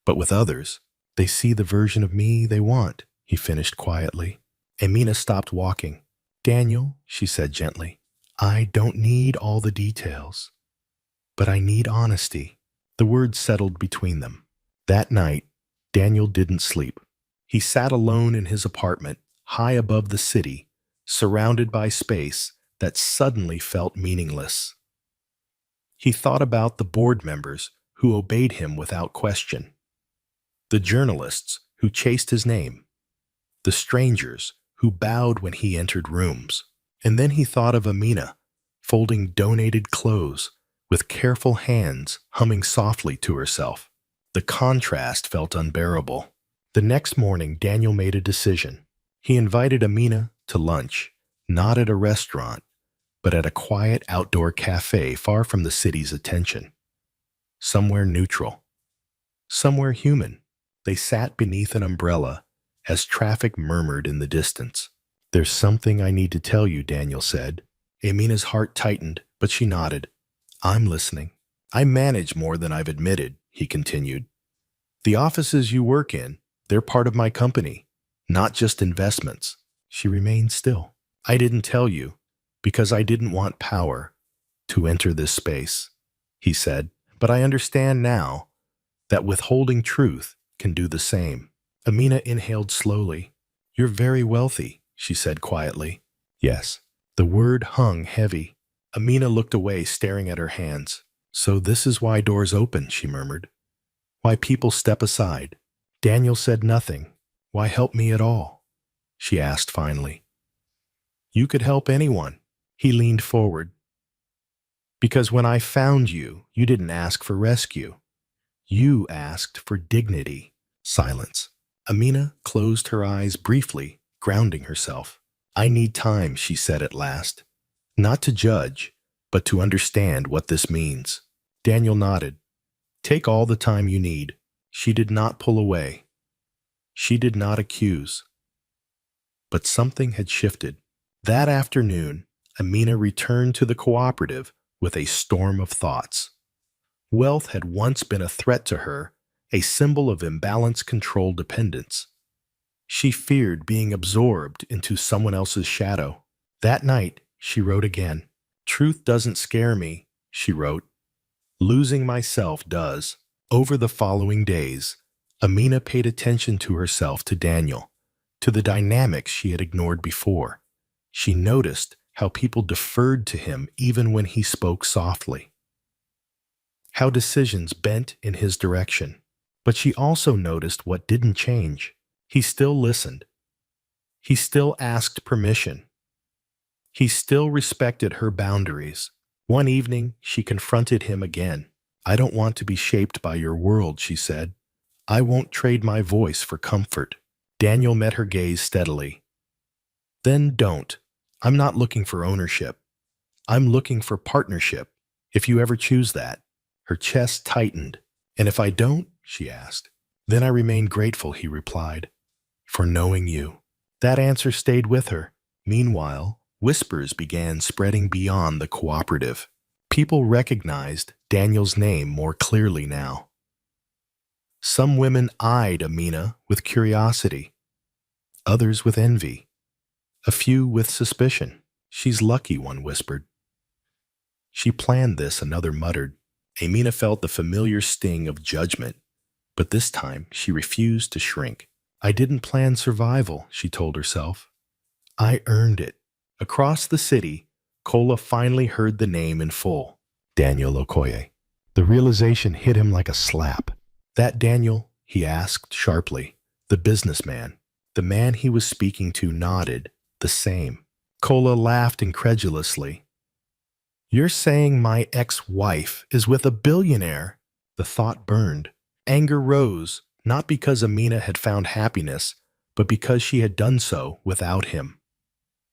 But with others, they see the version of me they want, he finished quietly. Amina stopped walking. Daniel, she said gently, I don't need all the details, but I need honesty. The words settled between them. That night, Daniel didn't sleep. He sat alone in his apartment, high above the city, surrounded by space that suddenly felt meaningless. He thought about the board members who obeyed him without question, the journalists who chased his name, the strangers who bowed when he entered rooms. And then he thought of Amina, folding donated clothes with careful hands, humming softly to herself. The contrast felt unbearable. The next morning, Daniel made a decision. He invited Amina to lunch, not at a restaurant, but at a quiet outdoor cafe far from the city's attention. Somewhere neutral. Somewhere human. They sat beneath an umbrella as traffic murmured in the distance. "There's something I need to tell you," Daniel said. Amina's heart tightened, but she nodded. "I'm listening." "I manage more than I've admitted," he continued. "The offices you work in, they're part of my company, not just investments." She remained still. "I didn't tell you because I didn't want power to enter this space," he said. "But I understand now that withholding truth can do the same." Amina inhaled slowly. "You're very wealthy," she said quietly. "Yes." The word hung heavy. Amina looked away, staring at her hands. "So this is why doors open," she murmured. "Why people step aside." Daniel said nothing. "Why help me at all?" she asked finally. "You could help anyone." He leaned forward. "Because when I found you, you didn't ask for rescue. You asked for dignity." Silence. Amina closed her eyes briefly, grounding herself. "I need time," she said at last. "Not to judge, but to understand what this means." Daniel nodded. "Take all the time you need." She did not pull away. She did not accuse. But something had shifted. That afternoon, Amina returned to the cooperative with a storm of thoughts. Wealth had once been a threat to her, a symbol of imbalanced control dependence. She feared being absorbed into someone else's shadow. That night, she wrote again. "Truth doesn't scare me," she wrote. "Losing myself does." Over the following days, Amina paid attention to herself, to Daniel, to the dynamics she had ignored before. She noticed how people deferred to him even when he spoke softly, how decisions bent in his direction. But she also noticed what didn't change. He still listened. He still asked permission. He still respected her boundaries. One evening, she confronted him again. "I don't want to be shaped by your world," she said. "I won't trade my voice for comfort." Daniel met her gaze steadily. "Then don't. I'm not looking for ownership. I'm looking for partnership, if you ever choose that." Her chest tightened. "And if I don't?" she asked. "Then I remain grateful," he replied, "for knowing you." That answer stayed with her. Meanwhile, whispers began spreading beyond the cooperative. People recognized Daniel's name more clearly now. Some women eyed Amina with curiosity, others with envy, a few with suspicion. "She's lucky," one whispered. "She planned this," another muttered. Amina felt the familiar sting of judgment, but this time she refused to shrink. "I didn't plan survival," she told herself. "I earned it." Across the city, Kola finally heard the name in full. Daniel Okoye. The realization hit him like a slap. "That Daniel?" he asked sharply. The businessman. The man he was speaking to nodded. "The same." Kola laughed incredulously. "You're saying my ex-wife is with a billionaire?" The thought burned. Anger rose, not because Amina had found happiness, but because she had done so without him.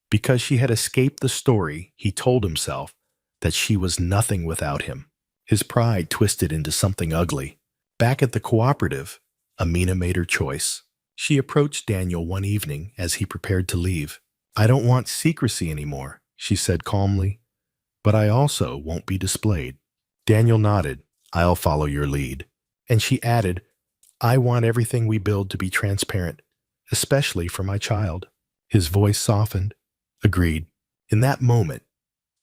Because she had escaped the story he told himself that she was nothing without him. His pride twisted into something ugly. Back at the cooperative, Amina made her choice. She approached Daniel one evening as he prepared to leave. "I don't want secrecy anymore," she said calmly, "but I also won't be displayed." Daniel nodded. "I'll follow your lead." And she added, "I want everything we build to be transparent, especially for my child." His voice softened. "Agreed." In that moment,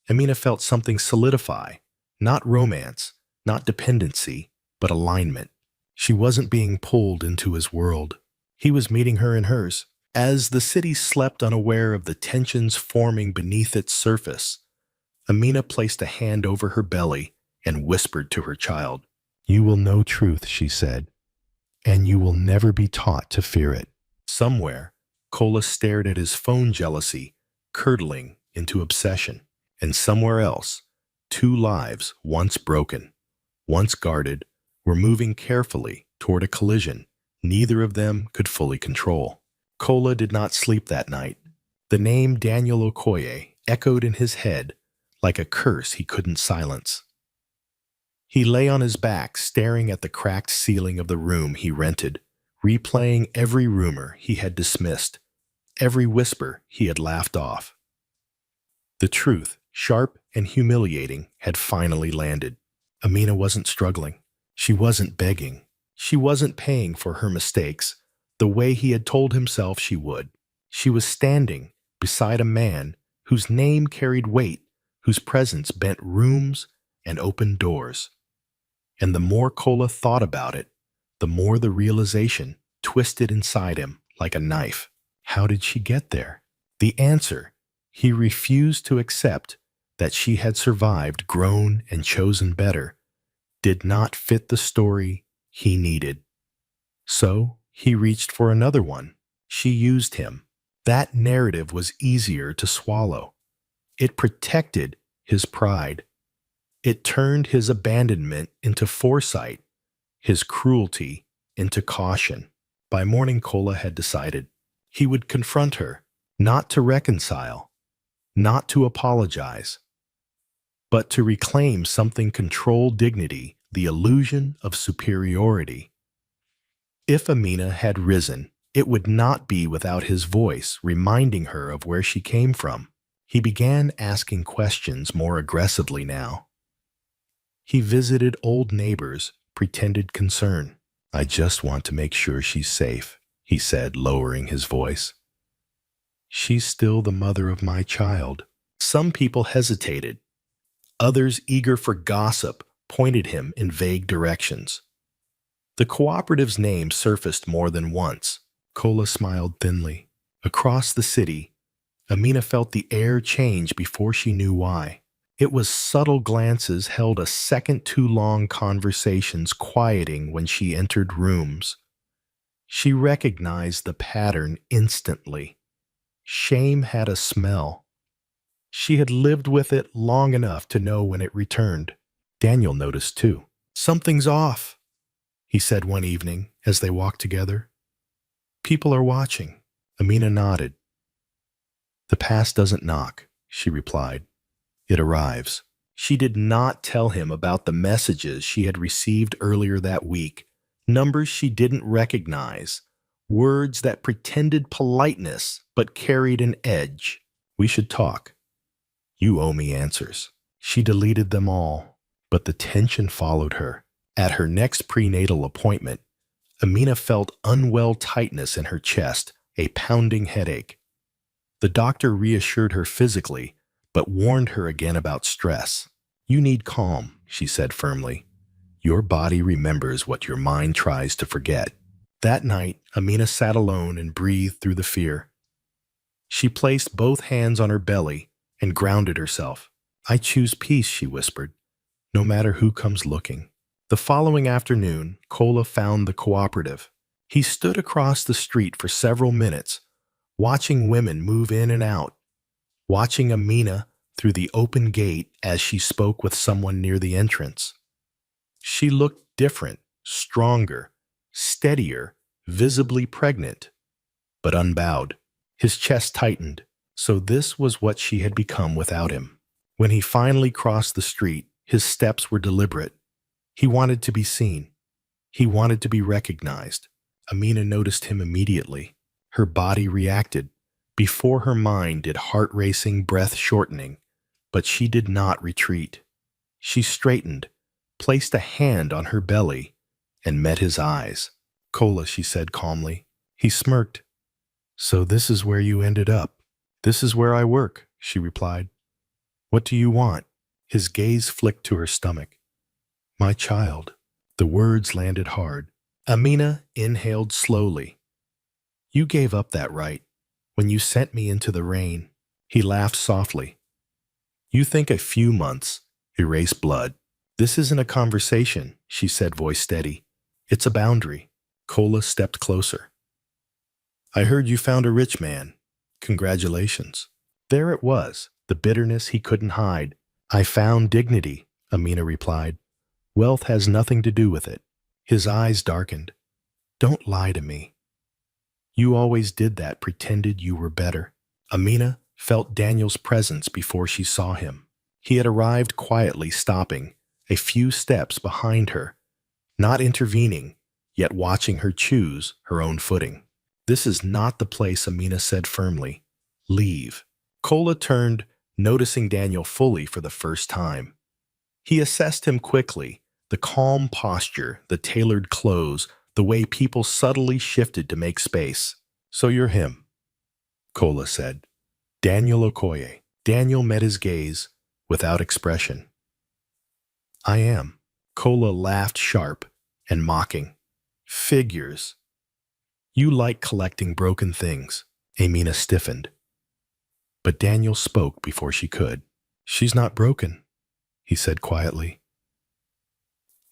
Amina felt something solidify. Not romance, not dependency, but alignment. She wasn't being pulled into his world. He was meeting her in hers. As the city slept unaware of the tensions forming beneath its surface, Amina placed a hand over her belly and whispered to her child. "You will know truth," she said, "and you will never be taught to fear it." Somewhere, Kola stared at his phone jealousy, curdling into obsession. And somewhere else, two lives, once broken, once guarded, were moving carefully toward a collision neither of them could fully control. Kola did not sleep that night. The name Daniel Okoye echoed in his head like a curse he couldn't silence. He lay on his back, staring at the cracked ceiling of the room he rented, replaying every rumor he had dismissed, every whisper he had laughed off. The truth, sharp and humiliating, had finally landed. Amina wasn't struggling. She wasn't begging. She wasn't paying for her mistakes the way he had told himself she would. She was standing beside a man whose name carried weight, whose presence bent rooms and opened doors. And the more Kola thought about it, the more the realization twisted inside him like a knife. How did she get there? The answer: he refused to accept that she had survived, grown, and chosen better, did not fit the story he needed. So he reached for another one. She used him. That narrative was easier to swallow. It protected his pride. It turned his abandonment into foresight, his cruelty into caution. By morning, Kola had decided he would confront her, not to reconcile, not to apologize, but to reclaim something controlled dignity, the illusion of superiority. If Amina had risen, it would not be without his voice reminding her of where she came from. He began asking questions more aggressively now. He visited old neighbors, pretended concern. "I just want to make sure she's safe," he said, lowering his voice. "She's still the mother of my child." Some people hesitated. Others, eager for gossip, pointed him in vague directions. The cooperative's name surfaced more than once. Kola smiled thinly. Across the city, Amina felt the air change before she knew why. It was subtle glances held a second too long, conversations quieting when she entered rooms. She recognized the pattern instantly. Shame had a smell. She had lived with it long enough to know when it returned. Daniel noticed too. "Something's off," he said one evening as they walked together. "People are watching." Amina nodded. "The past doesn't knock," she replied. "It arrives." She did not tell him about the messages she had received earlier that week, numbers she didn't recognize, words that pretended politeness but carried an edge. "We should talk. You owe me answers." She deleted them all, but the tension followed her. At her next prenatal appointment, Amina felt unwell tightness in her chest, a pounding headache. The doctor reassured her physically, but warned her again about stress. "You need calm," she said firmly. "Your body remembers what your mind tries to forget." That night, Amina sat alone and breathed through the fear. She placed both hands on her belly and grounded herself. "I choose peace," she whispered, "no matter who comes looking." The following afternoon, Kola found the cooperative. He stood across the street for several minutes, watching women move in and out, watching Amina through the open gate as she spoke with someone near the entrance. She looked different, stronger, steadier, visibly pregnant, but unbowed. His chest tightened. So this was what she had become without him. When he finally crossed the street, his steps were deliberate. He wanted to be seen. He wanted to be recognized. Amina noticed him immediately. Her body reacted. Before her mind did heart-racing, breath-shortening, but she did not retreat. She straightened, placed a hand on her belly, and met his eyes. "Kola," she said calmly. He smirked. "So this is where you ended up." "This is where I work," she replied. "What do you want?" His gaze flicked to her stomach. "My child." The words landed hard. Amina inhaled slowly. "You gave up that right when you sent me into the rain." He laughed softly. "You think a few months erase blood. This isn't a conversation, she said, voice steady. It's a boundary. Kola stepped closer. I heard you found a rich man. Congratulations. There it was, the bitterness he couldn't hide. I found dignity, Amina replied. Wealth has nothing to do with it. His eyes darkened. Don't lie to me. You always did that, pretended you were better. Amina felt Daniel's presence before she saw him. He had arrived quietly, stopping a few steps behind her, not intervening, yet watching her choose her own footing. This is not the place, Amina said firmly. Leave. Kola turned, noticing Daniel fully for the first time. He assessed him quickly, the calm posture, the tailored clothes, the way people subtly shifted to make space. So you're him, Kola said. Daniel Okoye. Daniel met his gaze without expression. I am. Kola laughed sharp and mocking. Figures. You like collecting broken things. Amina stiffened. But Daniel spoke before she could. She's not broken, he said quietly.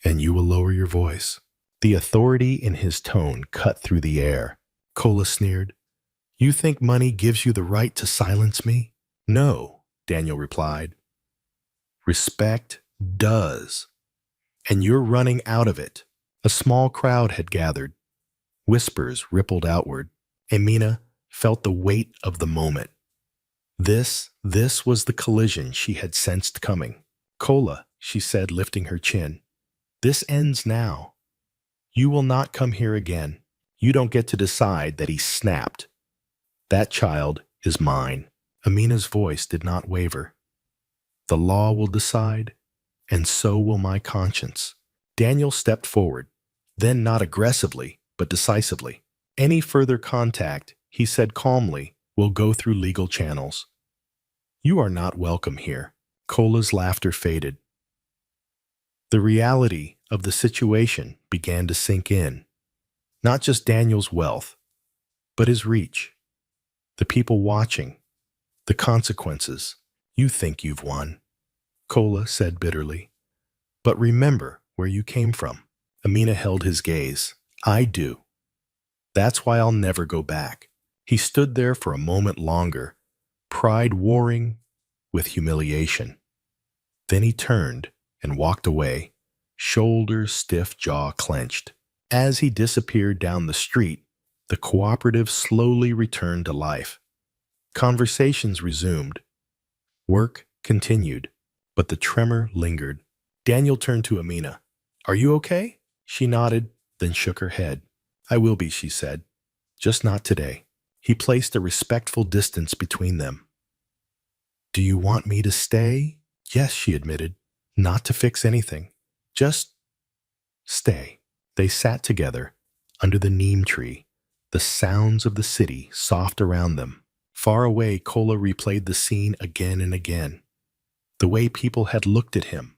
And you will lower your voice. The authority in his tone cut through the air. Kola sneered. You think money gives you the right to silence me? No, Daniel replied. Respect does. And you're running out of it. A small crowd had gathered. Whispers rippled outward. Amina felt the weight of the moment. This was the collision she had sensed coming. Kola, she said, lifting her chin. This ends now. You will not come here again. You don't get to decide. That he snapped. That child is mine. Amina's voice did not waver. The law will decide, and so will my conscience. Daniel stepped forward, then not aggressively, but decisively. Any further contact, he said calmly, will go through legal channels. You are not welcome here. Kola's laughter faded. The reality of the situation began to sink in. Not just Daniel's wealth, but his reach. The people watching. The consequences. You think you've won, Kola said bitterly. But remember where you came from. Amina held his gaze. I do. That's why I'll never go back. He stood there for a moment longer, pride warring with humiliation. Then he turned and walked away, shoulders stiff, jaw clenched. As he disappeared down the street, the cooperative slowly returned to life. Conversations resumed. Work continued, but the tremor lingered. Daniel turned to Amina. Are you okay? She nodded, then shook her head. I will be, she said. Just not today. He placed a respectful distance between them. Do you want me to stay? Yes, she admitted. Not to fix anything. Just stay. They sat together under the neem tree, the sounds of the city soft around them. Far away, Kola replayed the scene again and again. The way people had looked at him.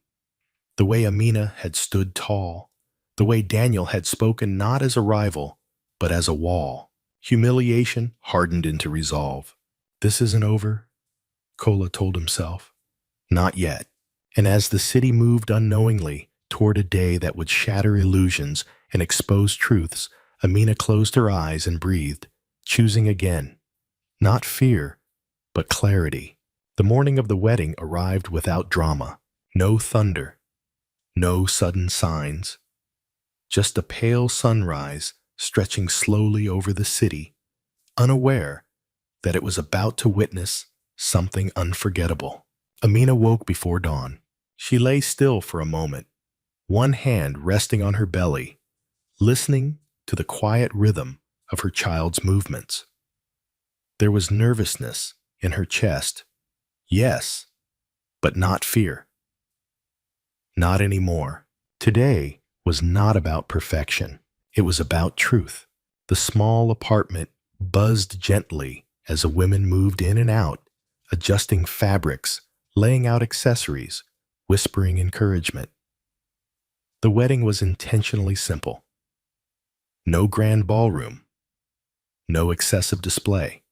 The way Amina had stood tall. The way Daniel had spoken not as a rival, but as a wall. Humiliation hardened into resolve. This isn't over, Kola told himself. Not yet. And as the city moved unknowingly toward a day that would shatter illusions and expose truths, Amina closed her eyes and breathed, choosing again. Not fear, but clarity. The morning of the wedding arrived without drama. No thunder. No sudden signs. Just a pale sunrise stretching slowly over the city, unaware that it was about to witness something unforgettable. Amina woke before dawn. She lay still for a moment, one hand resting on her belly, listening to the quiet rhythm of her child's movements. There was nervousness in her chest, yes, but not fear. Not anymore. Today was not about perfection. It was about truth. The small apartment buzzed gently as the women moved in and out, adjusting fabrics, laying out accessories, whispering encouragement. The wedding was intentionally simple. No grand ballroom. No excessive display.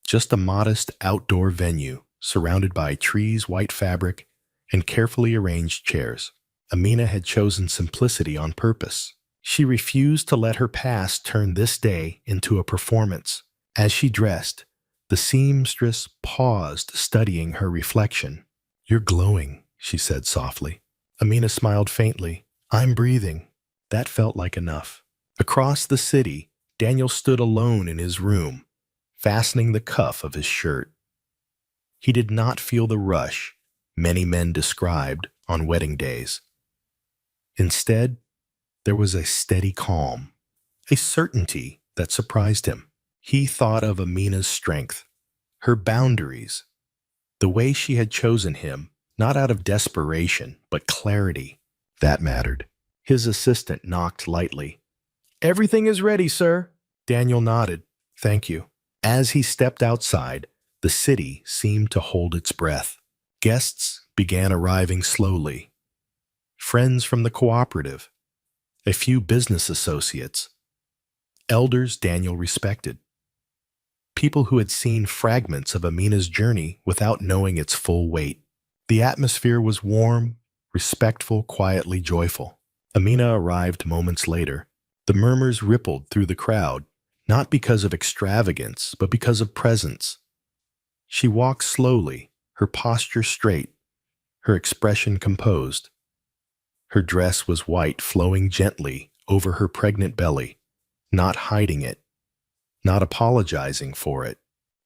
Just a modest outdoor venue surrounded by trees, white fabric, and carefully arranged chairs. Amina had chosen simplicity on purpose. She refused to let her past turn this day into a performance. As she dressed, the seamstress paused, studying her reflection. "You're glowing," she said softly. Amina smiled faintly. "I'm breathing." That felt like enough. Across the city, Daniel stood alone in his room, fastening the cuff of his shirt. He did not feel the rush many men described on wedding days. Instead, there was a steady calm, a certainty that surprised him. He thought of Amina's strength, her boundaries, the way she had chosen him, not out of desperation, but clarity. That mattered. His assistant knocked lightly. "Everything is ready, sir." Daniel nodded. "Thank you." As he stepped outside, the city seemed to hold its breath. Guests began arriving slowly. Friends from the cooperative, a few business associates, elders Daniel respected, people who had seen fragments of Amina's journey without knowing its full weight. The atmosphere was warm, respectful, quietly joyful. Amina arrived moments later. The murmurs rippled through the crowd, not because of extravagance, but because of presence. She walked slowly, her posture straight, her expression composed. Her dress was white, flowing gently over her pregnant belly, not hiding it, not apologizing for it.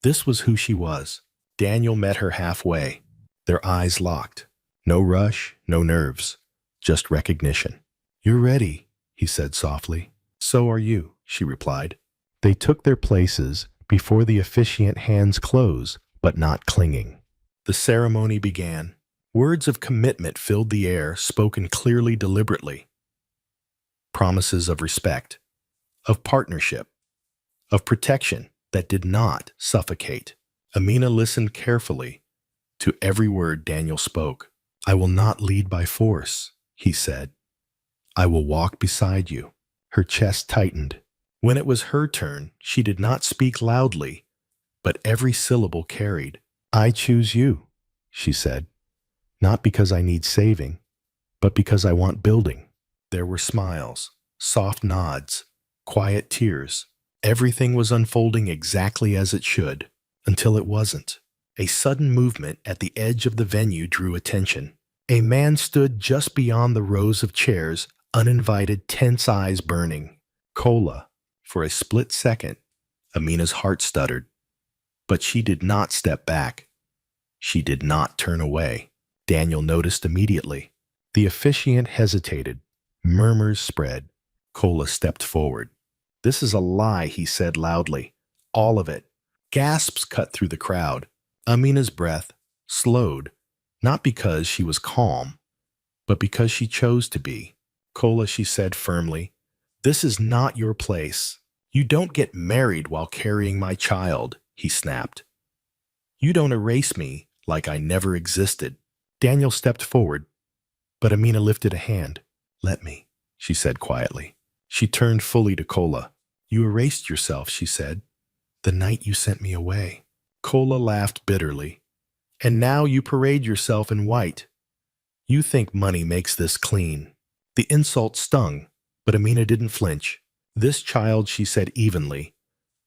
This was who she was. Daniel met her halfway. Their eyes locked. No rush, no nerves, just recognition. "You're ready," he said softly. "So are you," she replied. They took their places before the officiant hands close, but not clinging. The ceremony began. Words of commitment filled the air, spoken clearly, deliberately. Promises of respect, of partnership, of protection that did not suffocate. Amina listened carefully to every word Daniel spoke. "I will not lead by force," he said. "I will walk beside you." Her chest tightened. When it was her turn, she did not speak loudly, but every syllable carried. "I choose you," she said, "not because I need saving, but because I want building." There were smiles, soft nods, quiet tears. Everything was unfolding exactly as it should, until it wasn't. A sudden movement at the edge of the venue drew attention. A man stood just beyond the rows of chairs, uninvited, tense eyes burning. Cola. For a split second, Amina's heart stuttered. But she did not step back. She did not turn away. Daniel noticed immediately. The officiant hesitated. Murmurs spread. Cola stepped forward. "This is a lie," he said loudly. "All of it." Gasps cut through the crowd. Amina's breath slowed, not because she was calm, but because she chose to be. "Cola," she said firmly, "this is not your place. You don't get married while carrying my child," he snapped. "You don't erase me like I never existed." Daniel stepped forward, but Amina lifted a hand. "Let me," she said quietly. She turned fully to Cola. "You erased yourself," she said, "the night you sent me away." Cola laughed bitterly. "And now you parade yourself in white. You think money makes this clean." The insult stung, but Amina didn't flinch. "This child," she said evenly,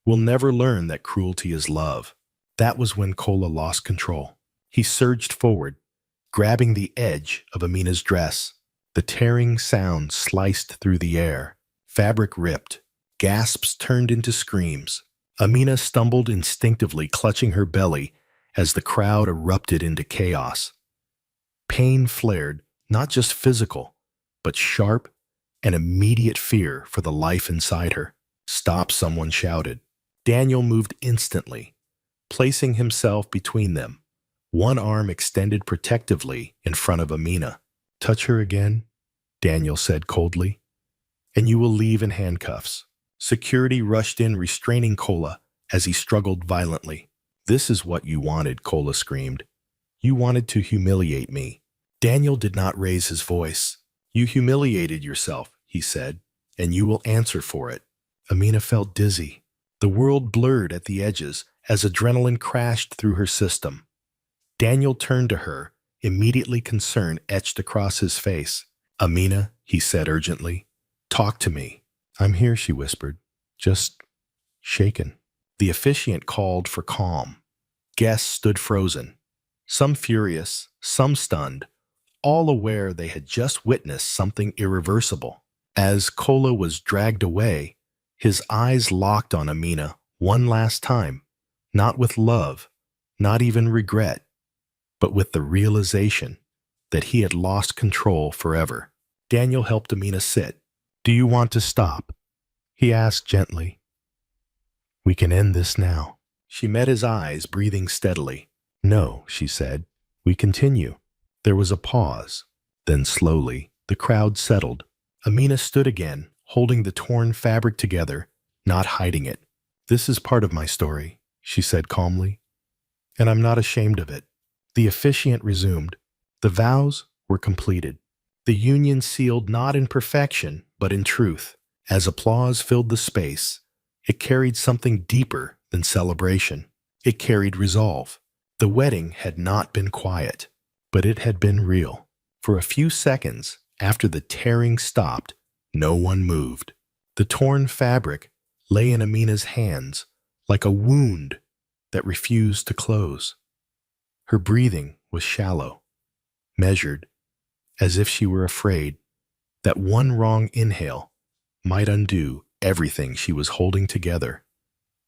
"will never learn that cruelty is love." That was when Cola lost control. He surged forward, grabbing the edge of Amina's dress. The tearing sound sliced through the air. Fabric ripped. Gasps turned into screams. Amina stumbled instinctively, clutching her belly as the crowd erupted into chaos. Pain flared, not just physical, but sharp and immediate fear for the life inside her. "Stop," someone shouted. Daniel moved instantly, placing himself between them, one arm extended protectively in front of Amina. "Touch her again," Daniel said coldly, "and you will leave in handcuffs." Security rushed in, restraining Cola as he struggled violently. "This is what you wanted," Cola screamed. "You wanted to humiliate me." Daniel did not raise his voice. "You humiliated yourself," he said, "and you will answer for it." Amina felt dizzy. The world blurred at the edges as adrenaline crashed through her system. Daniel turned to her, Immediately concern etched across his face. "Amina," he said urgently, "talk to me." "I'm here," she whispered, "just shaken." The officiant called for calm. Guests stood frozen, some furious, some stunned, all aware they had just witnessed something irreversible. As Kola was dragged away, his eyes locked on Amina one last time, not with love, not even regret, but with the realization that he had lost control forever. Daniel helped Amina sit. "Do you want to stop?" he asked gently. "We can end this now." She met his eyes, breathing steadily. "No," she said. "We continue." There was a pause. Then slowly, the crowd settled. Amina stood again, holding the torn fabric together, not hiding it. "This is part of my story," she said calmly, "and I'm not ashamed of it." The officiant resumed. The vows were completed. The union sealed not in perfection, but in truth. As applause filled the space, it carried something deeper than celebration. It carried resolve. The wedding had not been quiet, but it had been real. For a few seconds, after the tearing stopped, no one moved. The torn fabric lay in Amina's hands like a wound that refused to close. Her breathing was shallow, measured, as if she were afraid that one wrong inhale might undo everything she was holding together: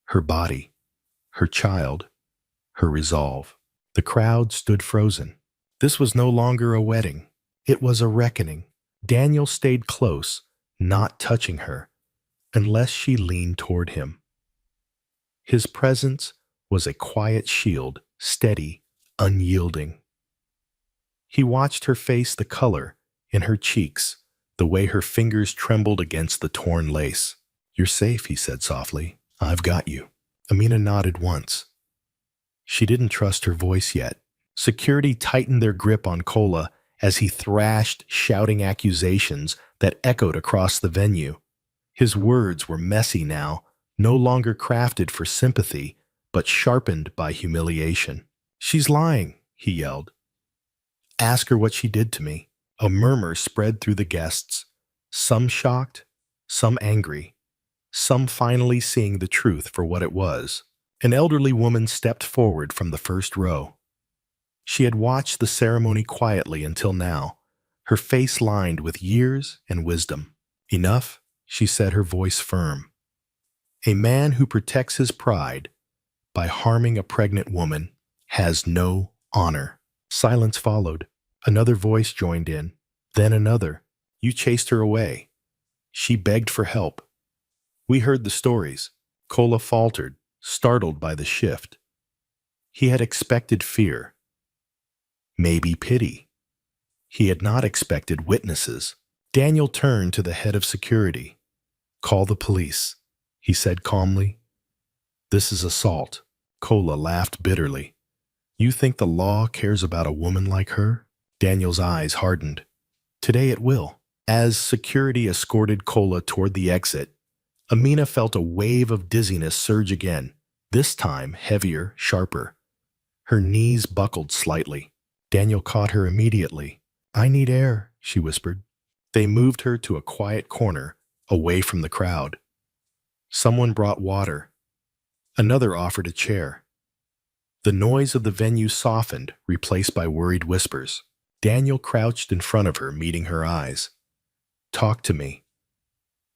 her body, her child, her resolve. The crowd stood frozen. This was no longer a wedding. It was a reckoning. Daniel stayed close, not touching her, unless she leaned toward him. His presence was a quiet shield, steady, unyielding. He watched her face, the color in her cheeks, the way her fingers trembled against the torn lace. "You're safe," he said softly. "I've got you." Amina nodded once. She didn't trust her voice yet. Security tightened their grip on Kola as he thrashed, shouting accusations that echoed across the venue. His words were messy now, no longer crafted for sympathy, but sharpened by humiliation. "She's lying," he yelled. "Ask her what she did to me." A murmur spread through the guests, some shocked, some angry, some finally seeing the truth for what it was. An elderly woman stepped forward from the first row. She had watched the ceremony quietly until now, her face lined with years and wisdom. "Enough," she said, her voice firm. "A man who protects his pride by harming a pregnant woman has no honor." Silence followed. Another voice joined in, then another. "You chased her away. She begged for help." "We heard the stories." Kola faltered, startled by the shift. He had expected fear, maybe pity. He had not expected witnesses. Daniel turned to the head of security. "Call the police," he said calmly. "This is assault." Kola laughed bitterly. "You think the law cares about a woman like her?" Daniel's eyes hardened. "Today it will." As security escorted Kola toward the exit, Amina felt a wave of dizziness surge again, this time heavier, sharper. Her knees buckled slightly. Daniel caught her immediately. "I need air," she whispered. They moved her to a quiet corner, away from the crowd. Someone brought water. Another offered a chair. The noise of the venue softened, replaced by worried whispers. Daniel crouched in front of her, meeting her eyes. "Talk to me.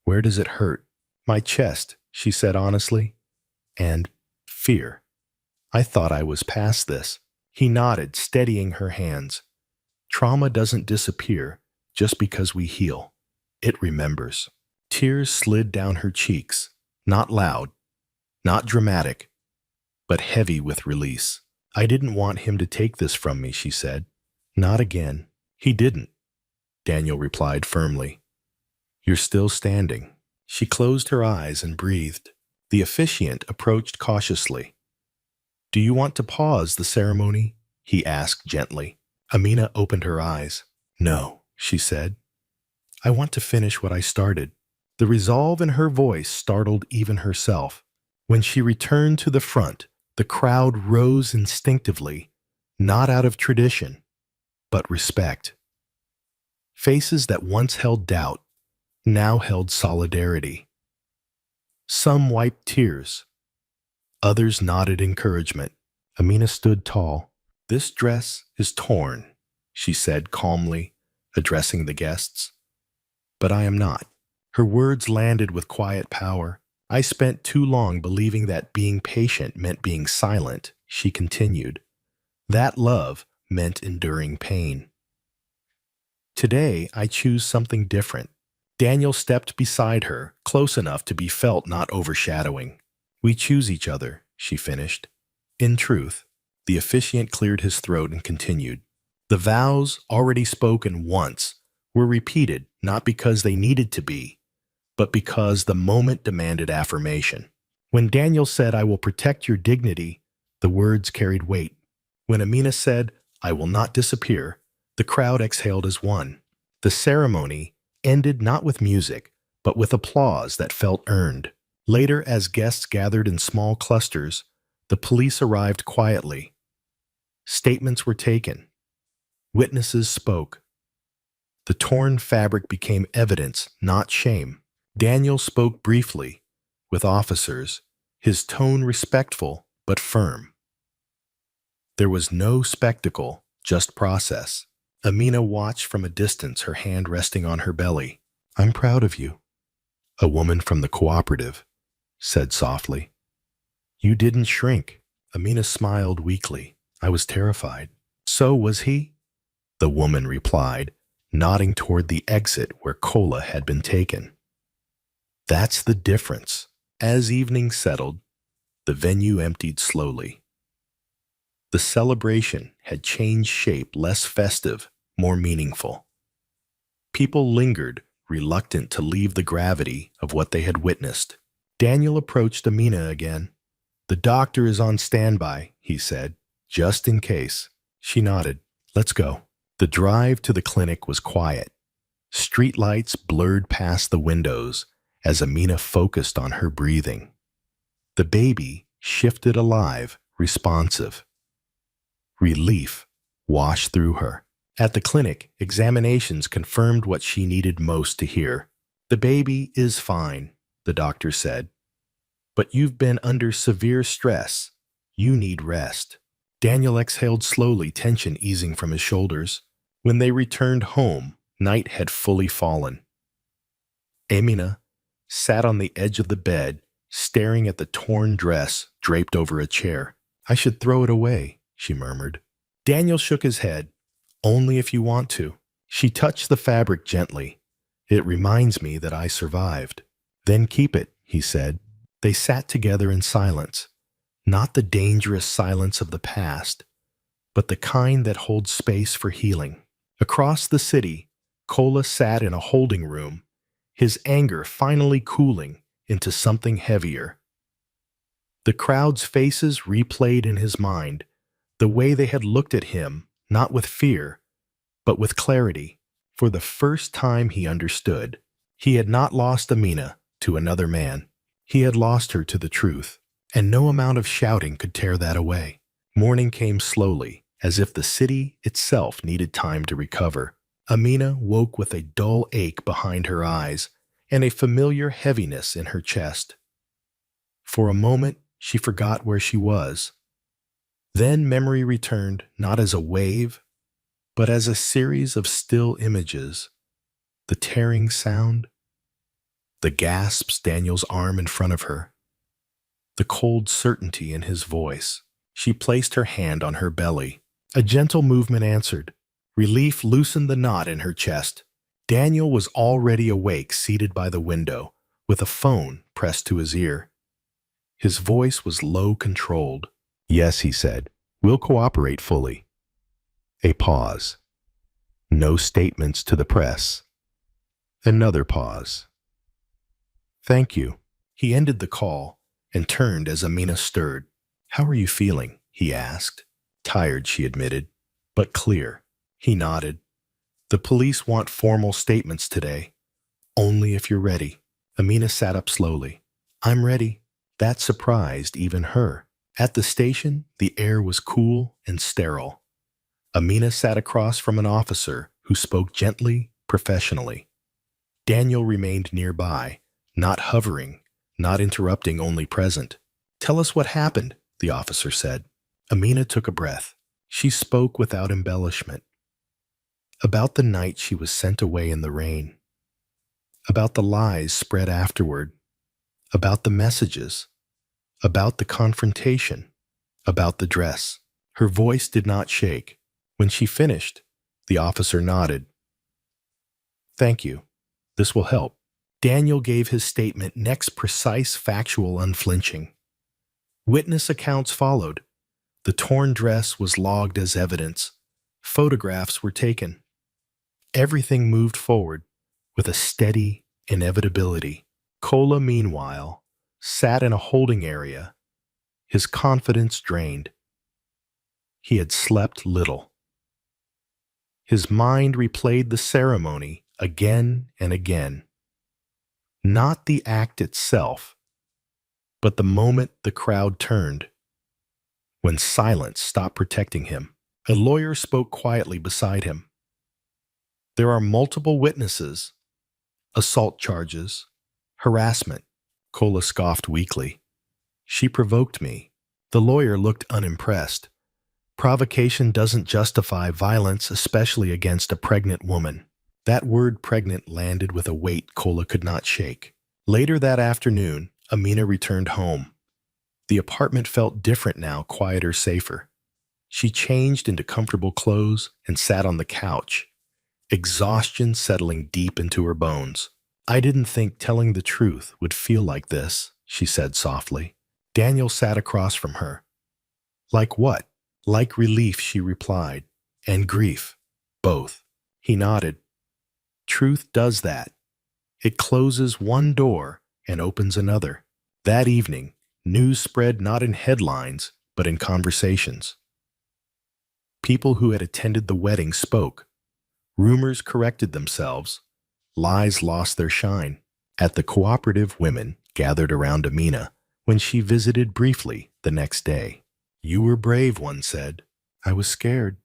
Where does it hurt?" "My chest," she said honestly. "And fear. I thought I was past this." He nodded, steadying her hands. "Trauma doesn't disappear just because we heal. It remembers." Tears slid down her cheeks, not loud, not dramatic, but heavy with release. "I didn't want him to take this from me," she said. "Not again." "He didn't," Daniel replied firmly. "You're still standing." She closed her eyes and breathed. The officiant approached cautiously. "Do you want to pause the ceremony?" he asked gently. Amina opened her eyes. "No," she said. "I want to finish what I started." The resolve in her voice startled even herself. When she returned to the front, the crowd rose instinctively, not out of tradition, but respect. Faces that once held doubt now held solidarity. Some wiped tears. Others nodded encouragement. Amina stood tall. "This dress is torn," she said calmly, addressing the guests. "But I am not." Her words landed with quiet power. "I spent too long believing that being patient meant being silent," she continued. "That love meant enduring pain. Today, I choose something different." Daniel stepped beside her, close enough to be felt, not overshadowing. "We choose each other," she finished. In truth, the officiant cleared his throat and continued. The vows, already spoken once, were repeated not because they needed to be, but because the moment demanded affirmation. When Daniel said, "I will protect your dignity," the words carried weight. When Amina said, "I will not disappear," the crowd exhaled as one. The ceremony ended not with music, but with applause that felt earned. Later, as guests gathered in small clusters, the police arrived quietly. Statements were taken. Witnesses spoke. The torn fabric became evidence, not shame. Daniel spoke briefly, with officers, his tone respectful but firm. There was no spectacle, just process. Amina watched from a distance, her hand resting on her belly. "I'm proud of you," a woman from the cooperative said softly. "You didn't shrink." Amina smiled weakly. "I was terrified." "So was he," the woman replied, nodding toward the exit where Kola had been taken. "That's the difference." As evening settled, the venue emptied slowly. The celebration had changed shape, less festive, more meaningful. People lingered, reluctant to leave the gravity of what they had witnessed. Daniel approached Amina again. "The doctor is on standby," he said, "just in case." She nodded. "Let's go." The drive to the clinic was quiet. Streetlights blurred past the windows as Amina focused on her breathing. The baby shifted alive, responsive. Relief washed through her. At the clinic, examinations confirmed what she needed most to hear. "The baby is fine," the doctor said. "But you've been under severe stress. You need rest." Daniel exhaled slowly, tension easing from his shoulders. When they returned home, night had fully fallen. Amina sat on the edge of the bed, staring at the torn dress draped over a chair. "I should throw it away," she murmured. Daniel shook his head. "Only if you want to." She touched the fabric gently. "It reminds me that I survived." "Then keep it," he said. They sat together in silence, not the dangerous silence of the past, but the kind that holds space for healing. Across the city, Kola sat in a holding room, his anger finally cooling into something heavier. The crowd's faces replayed in his mind, the way they had looked at him, not with fear, but with clarity. For the first time he understood. He had not lost Amina to another man. He had lost her to the truth, and no amount of shouting could tear that away. Morning came slowly, as if the city itself needed time to recover. Amina woke with a dull ache behind her eyes and a familiar heaviness in her chest. For a moment, she forgot where she was. Then memory returned, not as a wave, but as a series of still images. The tearing sound, the gasps, Daniel's arm in front of her, the cold certainty in his voice. She placed her hand on her belly. A gentle movement answered. Relief loosened the knot in her chest. Daniel was already awake, seated by the window, with a phone pressed to his ear. His voice was low, controlled. "Yes," he said, "we'll cooperate fully." A pause. No statements to the press. Another pause. "Thank you." He ended the call and turned as Amina stirred. "How are you feeling?" he asked. "Tired," she admitted, "but clear." He nodded. "The police want formal statements today. Only if you're ready." Amina sat up slowly. "I'm ready." That surprised even her. At the station, the air was cool and sterile. Amina sat across from an officer who spoke gently, professionally. Daniel remained nearby, not hovering, not interrupting, only present. "Tell us what happened," the officer said. Amina took a breath. She spoke without embellishment. About the night she was sent away in the rain. About the lies spread afterward. About the messages. About the confrontation. About the dress. Her voice did not shake. When she finished, the officer nodded. "Thank you. This will help." Daniel gave his statement, next precise, factual, unflinching. Witness accounts followed. The torn dress was logged as evidence. Photographs were taken. Everything moved forward with a steady inevitability. Kola, meanwhile, sat in a holding area, his confidence drained. He had slept little. His mind replayed the ceremony again and again. Not the act itself, but the moment the crowd turned, when silence stopped protecting him. A lawyer spoke quietly beside him. "There are multiple witnesses, assault charges, harassment." Kola scoffed weakly. "She provoked me." The lawyer looked unimpressed. "Provocation doesn't justify violence, especially against a pregnant woman." That word pregnant landed with a weight Kola could not shake. Later that afternoon, Amina returned home. The apartment felt different now, quieter, safer. She changed into comfortable clothes and sat on the couch, exhaustion settling deep into her bones. "I didn't think telling the truth would feel like this," she said softly. Daniel sat across from her. "Like what?" "Like relief," she replied, "and grief. Both." He nodded. "Truth does that. It closes one door and opens another." That evening, news spread not in headlines, but in conversations. People who had attended the wedding spoke. Rumors corrected themselves. Lies lost their shine. At the cooperative, women gathered around Amina when she visited briefly the next day. "You were brave," one said. "I was scared,"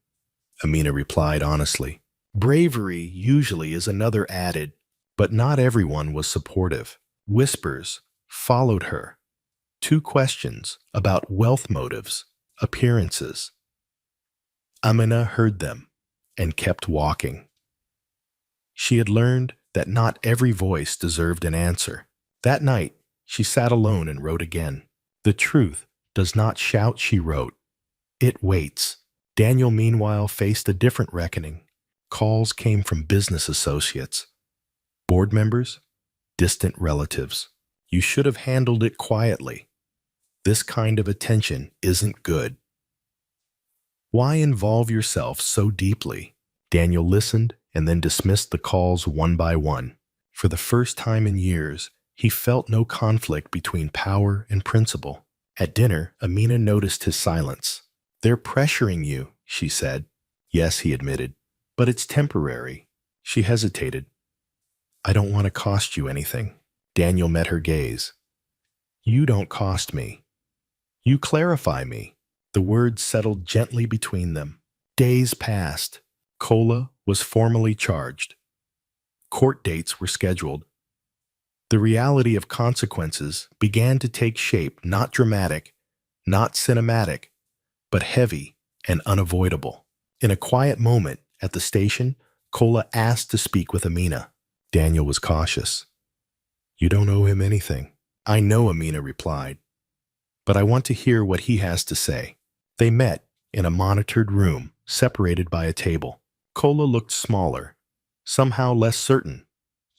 Amina replied honestly. Bravery usually is another added, but not everyone was supportive. Whispers followed her. 2 questions about wealth motives, appearances. Amina heard them and kept walking. She had learned that not every voice deserved an answer. That night, she sat alone and wrote again. "The truth does not shout," she wrote. "It waits." Daniel, meanwhile, faced a different reckoning. Calls came from business associates, board members, distant relatives. "You should have handled it quietly. This kind of attention isn't good. Why involve yourself so deeply?" Daniel listened and then dismissed the calls one by one. For the first time in years, he felt no conflict between power and principle. At dinner, Amina noticed his silence. "They're pressuring you," she said. "Yes," he admitted, "but it's temporary." She hesitated. "I don't want to cost you anything." Daniel met her gaze. "You don't cost me. You clarify me." The words settled gently between them. Days passed. Kola was formally charged. Court dates were scheduled. The reality of consequences began to take shape, not dramatic, not cinematic, but heavy and unavoidable. In a quiet moment at the station, Kola asked to speak with Amina. Daniel was cautious. "You don't owe him anything." "I know," Amina replied, "but I want to hear what he has to say." They met in a monitored room, separated by a table. Kola looked smaller, somehow less certain,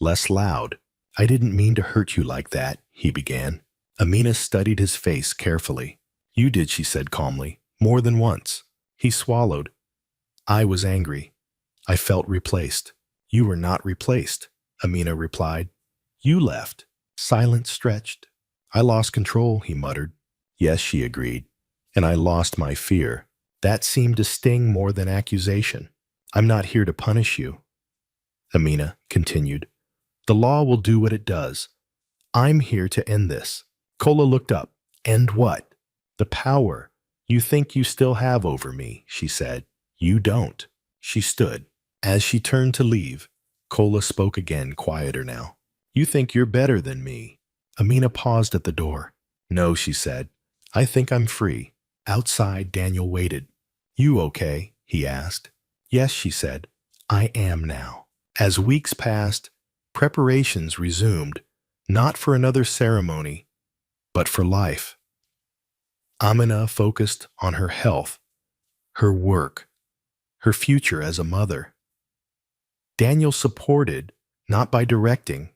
less loud. "I didn't mean to hurt you like that," he began. Amina studied his face carefully. "You did," she said calmly, "more than once." He swallowed. "I was angry. I felt replaced." "You were not replaced," Amina replied. "You left." Silence stretched. "I lost control," he muttered. "Yes," she agreed, "and I lost my fear." That seemed to sting more than accusation. "I'm not here to punish you," Amina continued. "The law will do what it does. I'm here to end this." Kola looked up. "End what?" "The power you think you still have over me," she said. You don't. She stood. As she turned to leave, Kola spoke again, quieter now. You think you're better than me. Amina paused at the door. No, she said. I think I'm free. Outside, Daniel waited. You okay? He asked. Yes, she said. I am now. As weeks passed, preparations resumed, not for another ceremony, but for life. Amina focused on her health, her work, her future as a mother. Daniel supported, not by directing,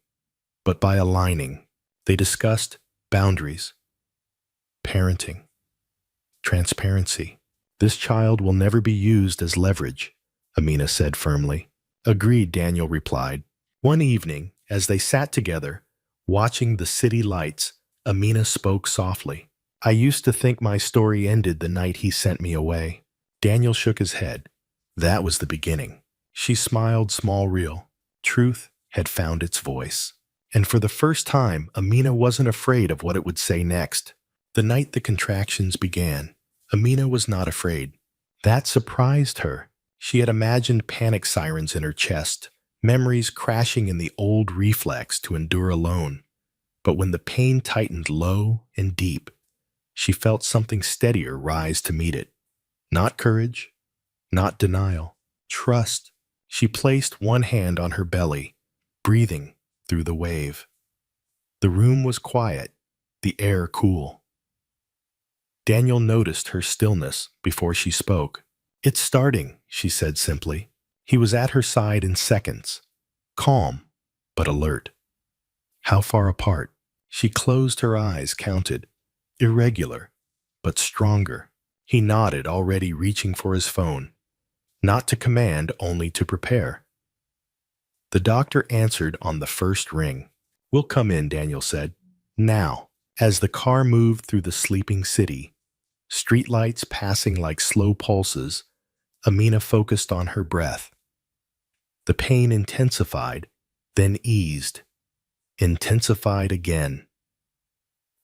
but by aligning. They discussed boundaries, parenting, transparency. This child will never be used as leverage, Amina said firmly. Agreed, Daniel replied. One evening, as they sat together, watching the city lights, Amina spoke softly. I used to think my story ended the night he sent me away. Daniel shook his head. That was the beginning. She smiled small real. Truth had found its voice. And for the first time, Amina wasn't afraid of what it would say next. The night the contractions began, Amina was not afraid. That surprised her. She had imagined panic sirens in her chest, memories crashing in the old reflex to endure alone. But when the pain tightened low and deep, she felt something steadier rise to meet it. Not courage, not denial, trust. She placed one hand on her belly, breathing through the wave. The room was quiet, the air cool. Daniel noticed her stillness before she spoke. It's starting, she said simply. He was at her side in seconds, calm but alert. How far apart? She closed her eyes, counted. Irregular, but stronger. He nodded, already reaching for his phone. Not to command, only to prepare. The doctor answered on the first ring. We'll come in, Daniel said. Now. As the car moved through the sleeping city, streetlights passing like slow pulses, Amina focused on her breath. The pain intensified, then eased, intensified again.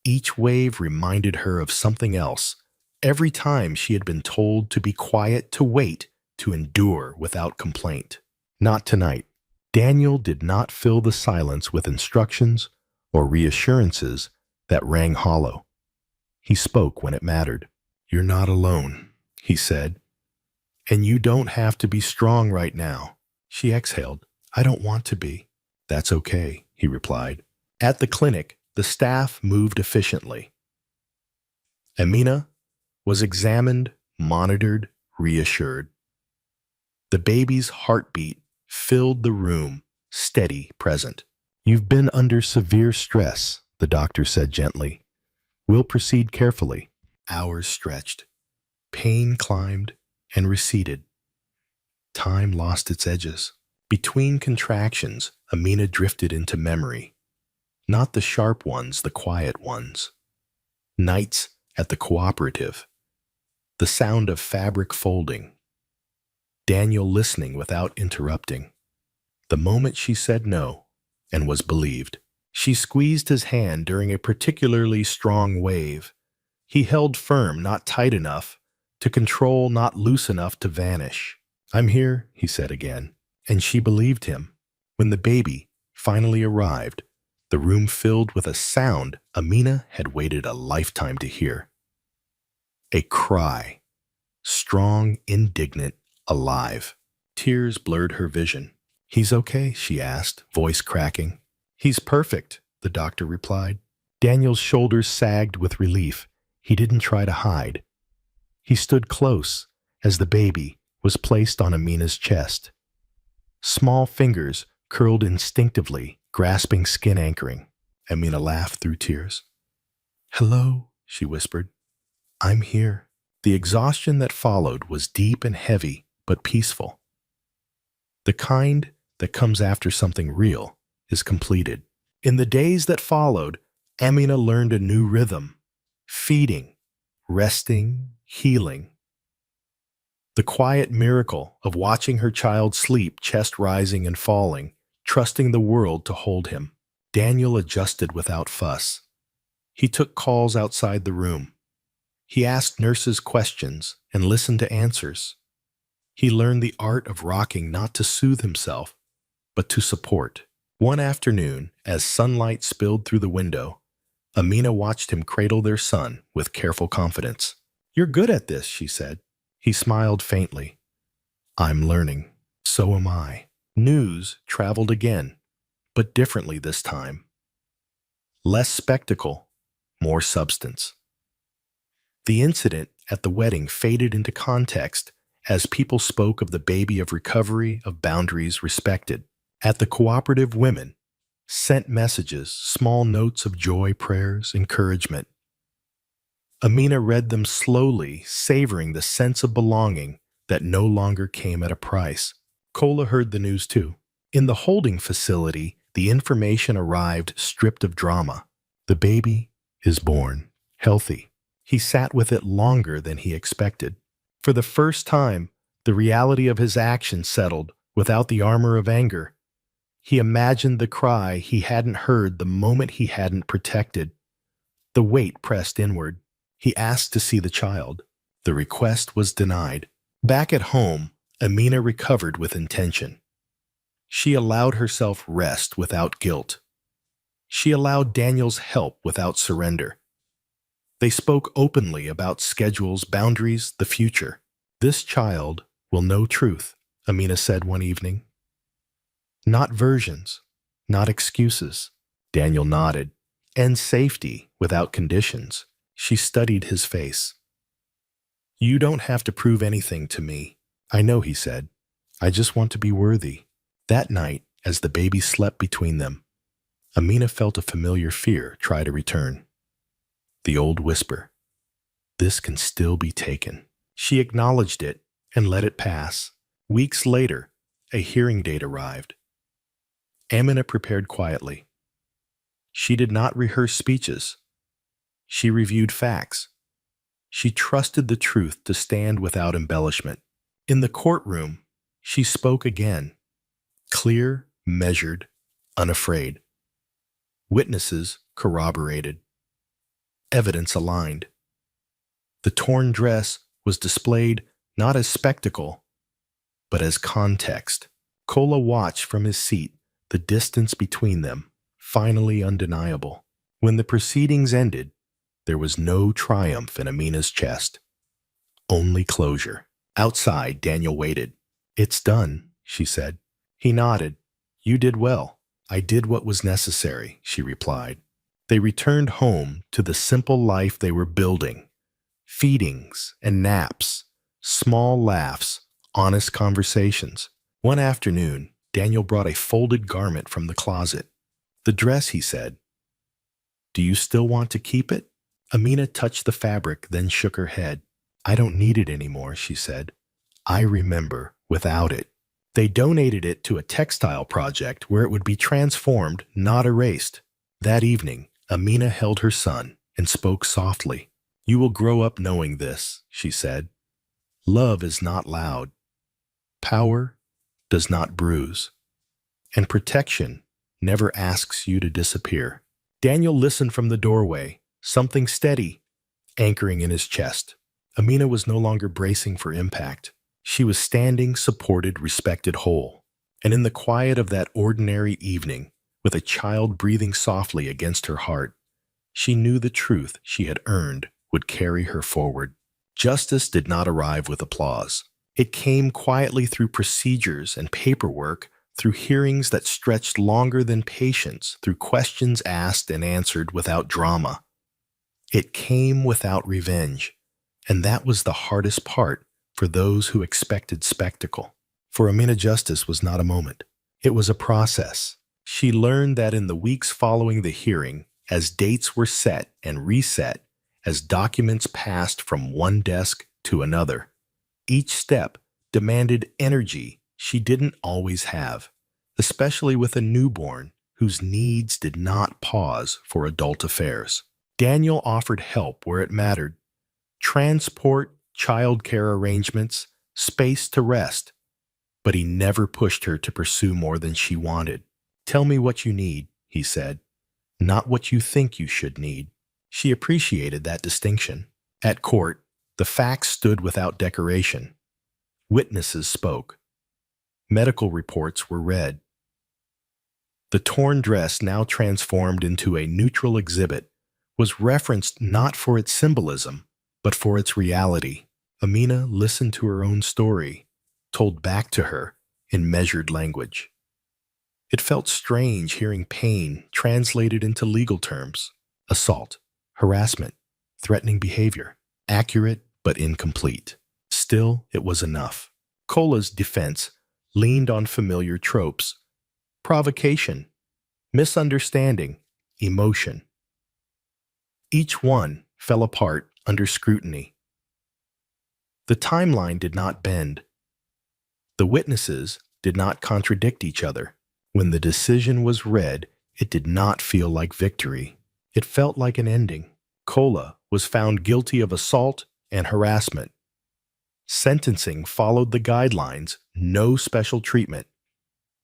Each wave reminded her of something else. Every time she had been told to be quiet, to wait, to endure without complaint. Not tonight. Daniel did not fill the silence with instructions or reassurances that rang hollow. He spoke when it mattered. You're not alone, he said. And you don't have to be strong right now. She exhaled. I don't want to be. That's okay, he replied. At the clinic, the staff moved efficiently. Amina was examined, monitored, reassured. The baby's heartbeat filled the room, steady, present. You've been under severe stress, the doctor said gently. We'll proceed carefully. Hours stretched. Pain climbed and receded. Time lost its edges. Between contractions, Amina drifted into memory. Not the sharp ones, the quiet ones. Nights at the cooperative. The sound of fabric folding. Daniel listening without interrupting. The moment she said no, and was believed. She squeezed his hand during a particularly strong wave. He held firm, not tight enough to control, not loose enough to vanish. I'm here, he said again, and she believed him. When the baby finally arrived, the room filled with a sound Amina had waited a lifetime to hear. A cry, strong, indignant, alive. Tears blurred her vision. He's okay, she asked, voice cracking. He's perfect, the doctor replied. Daniel's shoulders sagged with relief. He didn't try to hide. He stood close as the baby was placed on Amina's chest. Small fingers curled instinctively, grasping skin anchoring. Amina laughed through tears. Hello, she whispered. I'm here. The exhaustion that followed was deep and heavy, but peaceful. The kind that comes after something real is completed. In the days that followed, Amina learned a new rhythm. Feeding, resting, healing. The quiet miracle of watching her child sleep, chest rising and falling, trusting the world to hold him. Daniel adjusted without fuss. He took calls outside the room. He asked nurses questions and listened to answers. He learned the art of rocking not to soothe himself, but to support. One afternoon, as sunlight spilled through the window, Amina watched him cradle their son with careful confidence. "You're good at this," she said. He smiled faintly. "I'm learning. So am I." News traveled again, but differently this time. Less spectacle, more substance. The incident at the wedding faded into context as people spoke of the baby of recovery, of boundaries respected. At the cooperative, women sent messages, small notes of joy, prayers, encouragement. Amina read them slowly, savoring the sense of belonging that no longer came at a price. Kola heard the news too. In the holding facility, the information arrived stripped of drama. The baby is born, healthy. He sat with it longer than he expected. For the first time, the reality of his action settled without the armor of anger. He imagined the cry he hadn't heard the moment he hadn't protected. The weight pressed inward. He asked to see the child. The request was denied. Back at home, Amina recovered with intention. She allowed herself rest without guilt. She allowed Daniel's help without surrender. They spoke openly about schedules, boundaries, the future. "This child will know truth," Amina said one evening. "Not versions, not excuses." Daniel nodded. "And safety without conditions." She studied his face. "You don't have to prove anything to me." "I know," he said. "I just want to be worthy." That night, as the baby slept between them, Amina felt a familiar fear try to return. The old whisper, "This can still be taken." She acknowledged it and let it pass. Weeks later, a hearing date arrived. Amina prepared quietly. She did not rehearse speeches. She reviewed facts. She trusted the truth to stand without embellishment. In the courtroom, she spoke again, clear, measured, unafraid. Witnesses corroborated. Evidence aligned. The torn dress was displayed not as spectacle, but as context. Kola watched from his seat, the distance between them, finally undeniable. When the proceedings ended, there was no triumph in Amina's chest, only closure. Outside, Daniel waited. "It's done," she said. He nodded. "You did well." "I did what was necessary," she replied. They returned home to the simple life they were building. Feedings and naps, small laughs, honest conversations. One afternoon, Daniel brought a folded garment from the closet. "The dress," he said. "Do you still want to keep it?" Amina touched the fabric, then shook her head. "I don't need it anymore," she said. "I remember without it." They donated it to a textile project where it would be transformed, not erased. That evening, Amina held her son and spoke softly. "You will grow up knowing this," she said. "Love is not loud. Power does not bruise. And protection never asks you to disappear." Daniel listened from the doorway, something steady anchoring in his chest. Amina was no longer bracing for impact. She was standing, supported, respected whole. And in the quiet of that ordinary evening, with a child breathing softly against her heart, she knew the truth she had earned would carry her forward. Justice did not arrive with applause. It came quietly through procedures and paperwork, through hearings that stretched longer than patience, through questions asked and answered without drama. It came without revenge, and that was the hardest part for those who expected spectacle. For Amina, justice was not a moment. It was a process. She learned that in the weeks following the hearing, as dates were set and reset, as documents passed from one desk to another, each step demanded energy she didn't always have, especially with a newborn whose needs did not pause for adult affairs. Daniel offered help where it mattered: transport, childcare arrangements, space to rest. But he never pushed her to pursue more than she wanted. "Tell me what you need," he said, "not what you think you should need." She appreciated that distinction. At court, the facts stood without decoration. Witnesses spoke. Medical reports were read. The torn dress, now transformed into a neutral exhibit, was referenced not for its symbolism, but for its reality. Amina listened to her own story, told back to her in measured language. It felt strange hearing pain translated into legal terms: assault, harassment, threatening behavior, accurate but incomplete. Still, it was enough. Cola's defense leaned on familiar tropes: provocation, misunderstanding, emotion. Each one fell apart under scrutiny. The timeline did not bend. The witnesses did not contradict each other. When the decision was read, it did not feel like victory. It felt like an ending. Cola was found guilty of assault and harassment. Sentencing followed the guidelines: no special treatment,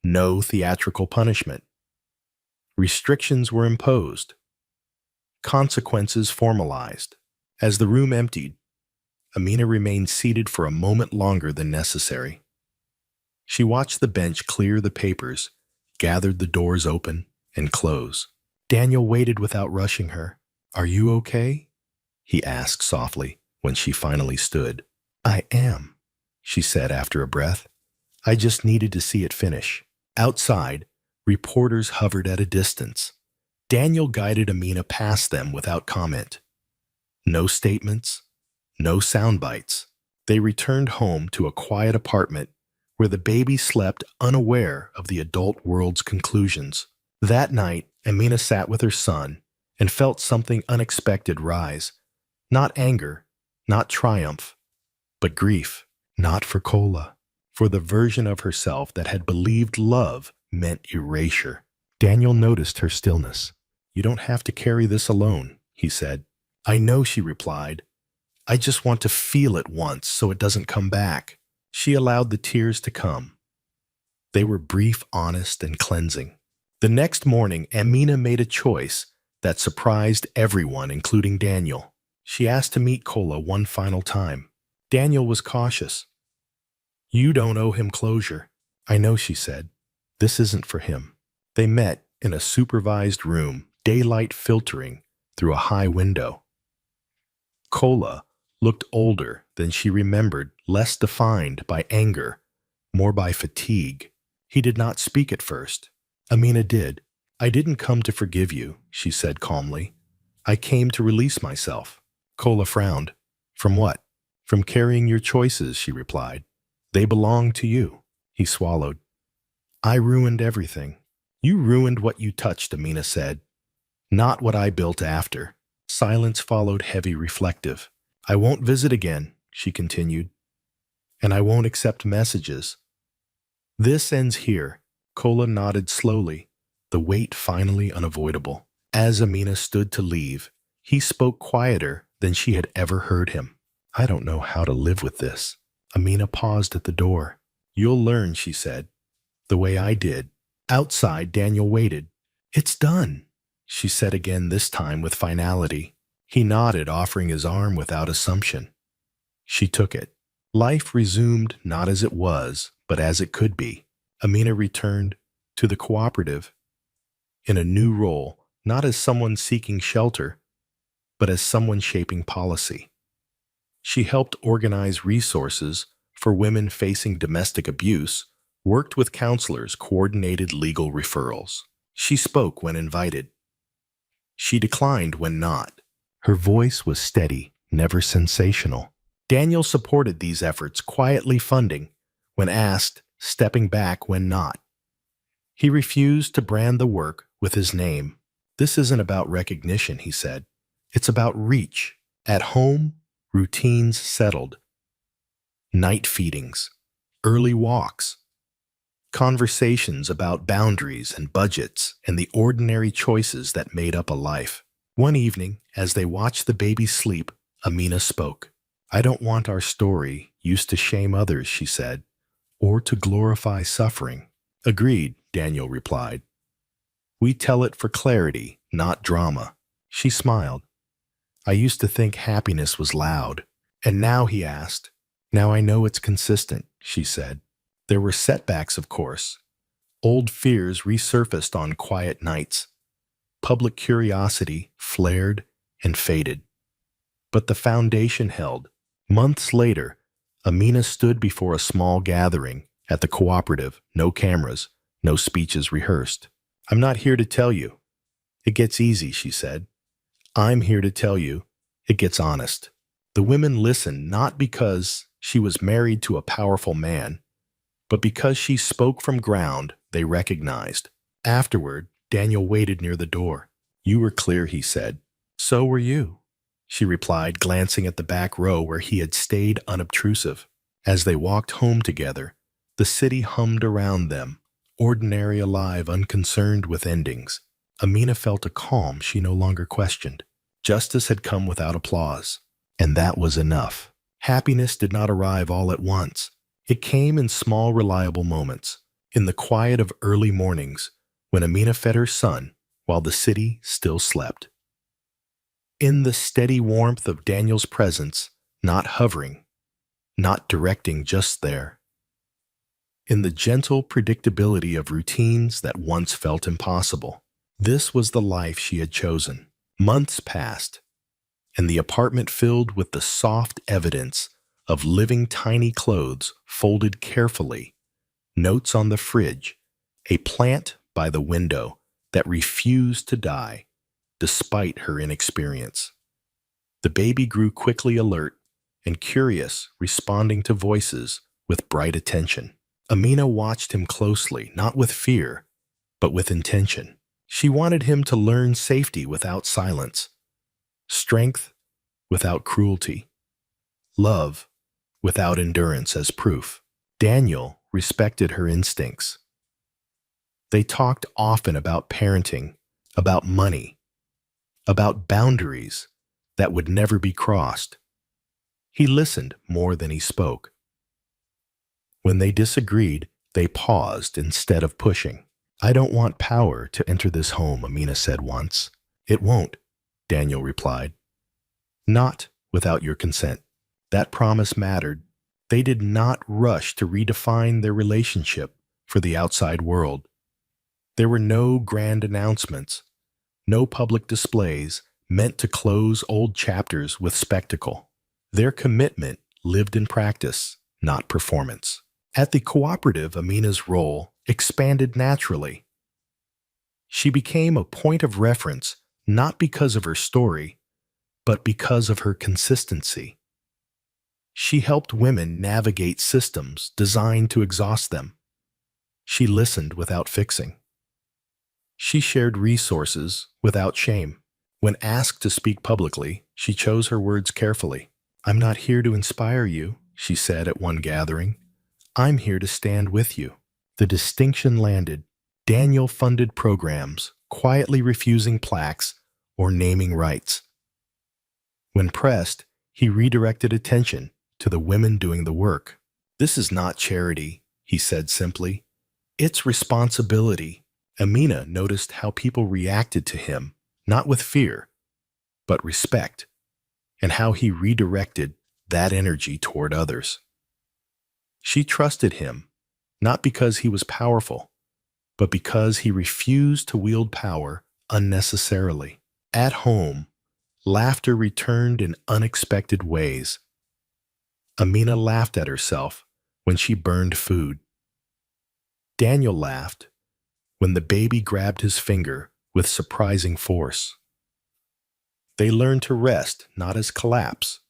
no theatrical punishment. Restrictions were imposed. Consequences formalized. As the room emptied, Amina remained seated for a moment longer than necessary. She watched the bench clear the papers, gathered the doors open and close. Daniel waited without rushing her. "Are you okay?" he asked softly when she finally stood. "I am," she said after a breath. "I just needed to see it finish." Outside, reporters hovered at a distance. Daniel guided Amina past them without comment. No statements, no sound bites. They returned home to a quiet apartment where the baby slept, unaware of the adult world's conclusions. That night, Amina sat with her son and felt something unexpected rise. Not anger, not triumph, but grief. Not for Cola, for the version of herself that had believed love meant erasure. Daniel noticed her stillness. "You don't have to carry this alone," he said. "I know," she replied. "I just want to feel it once so it doesn't come back." She allowed the tears to come. They were brief, honest, and cleansing. The next morning, Amina made a choice that surprised everyone, including Daniel. She asked to meet Cola one final time. Daniel was cautious. "You don't owe him closure." "I know," she said. "This isn't for him." They met in a supervised room, daylight filtering through a high window. Cola looked older than she remembered, less defined by anger, more by fatigue. He did not speak at first. Amina did. "I didn't come to forgive you," she said calmly. "I came to release myself." Cola frowned. "From what?" "From carrying your choices," she replied. "They belong to you." He swallowed. "I ruined everything." "You ruined what you touched," Amina said. "Not what I built after." Silence followed, heavy, reflective. "I won't visit again," she continued. "And I won't accept messages." "This ends here." Cola nodded slowly, the weight finally unavoidable. As Amina stood to leave, he spoke quieter than she had ever heard him. "I don't know how to live with this." Amina paused at the door. "You'll learn," she said, "the way I did." Outside, Daniel waited. "It's done," she said again, this time with finality. He nodded, offering his arm without assumption. She took it. Life resumed not as it was, but as it could be. Amina returned to the cooperative in a new role, not as someone seeking shelter, but as someone shaping policy. She helped organize resources for women facing domestic abuse, worked with counselors, coordinated legal referrals. She spoke when invited. She declined when not. Her voice was steady, never sensational. Daniel supported these efforts, quietly funding when asked, stepping back when not. He refused to brand the work with his name. "This isn't about recognition," he said. "It's about reach." At home, routines settled. Night feedings, early walks, conversations about boundaries and budgets and the ordinary choices that made up a life. One evening, as they watched the baby sleep, Amina spoke. "I don't want our story used to shame others," she said, "or to glorify suffering." "Agreed," Daniel replied. "We tell it for clarity, not drama." She smiled. "I used to think happiness was loud." "And now," he asked, Now I know it's consistent, she said. There were setbacks, of course. Old fears resurfaced on quiet nights. Public curiosity flared and faded. But the foundation held. Months later, Amina stood before a small gathering at the cooperative, no cameras, no speeches rehearsed. I'm not here to tell you. It gets easy, she said. I'm here to tell you. It gets honest. The women listened not because she was married to a powerful man, but because she spoke from ground they recognized. Afterward, Daniel waited near the door. You were clear, he said. So were you, she replied, glancing at the back row where he had stayed unobtrusive. As they walked home together, the city hummed around them, ordinary, alive, unconcerned with endings. Amina felt a calm she no longer questioned. Justice had come without applause, and that was enough. Happiness did not arrive all at once. It came in small, reliable moments, in the quiet of early mornings, when Amina fed her son while the city still slept. In the steady warmth of Daniel's presence, not hovering, not directing, just there. In the gentle predictability of routines that once felt impossible. This was the life she had chosen. Months passed, and the apartment filled with the soft evidence of living tiny clothes folded carefully, notes on the fridge, a plant by the window that refused to die despite her inexperience. The baby grew quickly alert and curious, responding to voices with bright attention. Amina watched him closely, not with fear, but with intention. She wanted him to learn safety without silence, strength without cruelty, love without endurance as proof. Daniel respected her instincts. They talked often about parenting, about money, about boundaries that would never be crossed. He listened more than he spoke. When they disagreed, they paused instead of pushing. I don't want power to enter this home, Amina said once. It won't, Daniel replied. Not without your consent. That promise mattered. They did not rush to redefine their relationship for the outside world. There were no grand announcements, no public displays meant to close old chapters with spectacle. Their commitment lived in practice, not performance. At the cooperative, Amina's role expanded naturally. She became a point of reference not because of her story, but because of her consistency. She helped women navigate systems designed to exhaust them. She listened without fixing. She shared resources without shame. When asked to speak publicly, she chose her words carefully. I'm not here to inspire you, she said at one gathering. I'm here to stand with you. The distinction landed. Daniel funded programs, quietly refusing plaques or naming rights. When pressed, he redirected attention to the women doing the work. This is not charity, he said simply. It's responsibility. Amina noticed how people reacted to him, not with fear, but respect, and how he redirected that energy toward others. She trusted him, not because he was powerful, but because he refused to wield power unnecessarily. At home, laughter returned in unexpected ways. Amina laughed at herself when she burned food. Daniel laughed when the baby grabbed his finger with surprising force. They learned to rest not as collapse,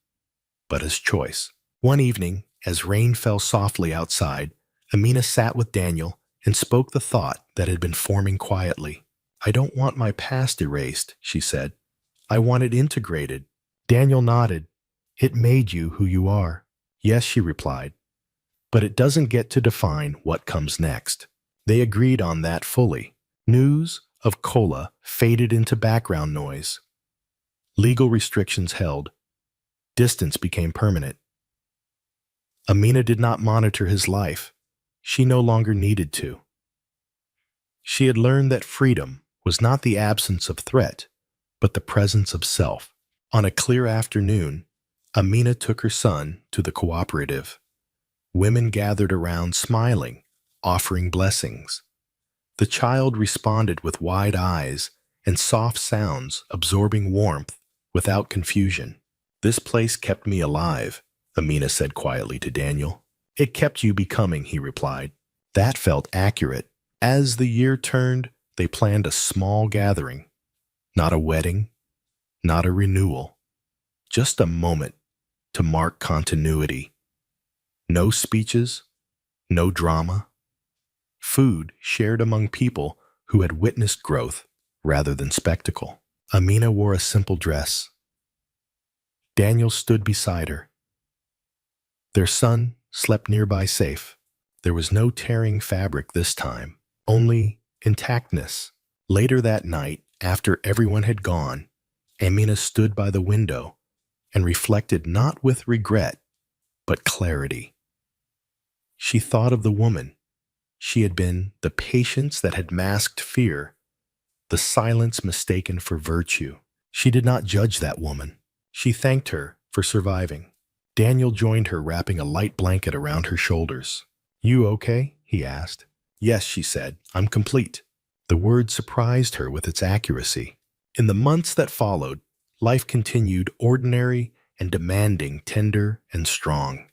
but as choice. One evening, as rain fell softly outside, Amina sat with Daniel and spoke the thought that had been forming quietly. I don't want my past erased, she said. I want it integrated. Daniel nodded. It made you who you are. Yes, she replied. But it doesn't get to define what comes next. They agreed on that fully. News of Cola faded into background noise. Legal restrictions held. Distance became permanent. Amina did not monitor his life. She no longer needed to. She had learned that freedom was not the absence of threat, but the presence of self. On a clear afternoon, Amina took her son to the cooperative. Women gathered around smiling, offering blessings. The child responded with wide eyes and soft sounds, absorbing warmth without confusion. "This place kept me alive," Amina said quietly to Daniel. "It kept you becoming," he replied. That felt accurate. As the year turned, they planned a small gathering. Not a wedding, not a renewal, just a moment to mark continuity. No speeches, no drama. Food shared among people who had witnessed growth rather than spectacle. Amina wore a simple dress. Daniel stood beside her. Their son slept nearby safe. There was no tearing fabric this time, only intactness. Later that night, after everyone had gone, Amina stood by the window and reflected not with regret, but clarity. She thought of the woman. She had been the patience that had masked fear, the silence mistaken for virtue. She did not judge that woman. She thanked her for surviving. Daniel joined her, wrapping a light blanket around her shoulders. "You okay?" he asked. "Yes," she said. "I'm complete." The word surprised her with its accuracy. In the months that followed, life continued ordinary and demanding, tender and strong.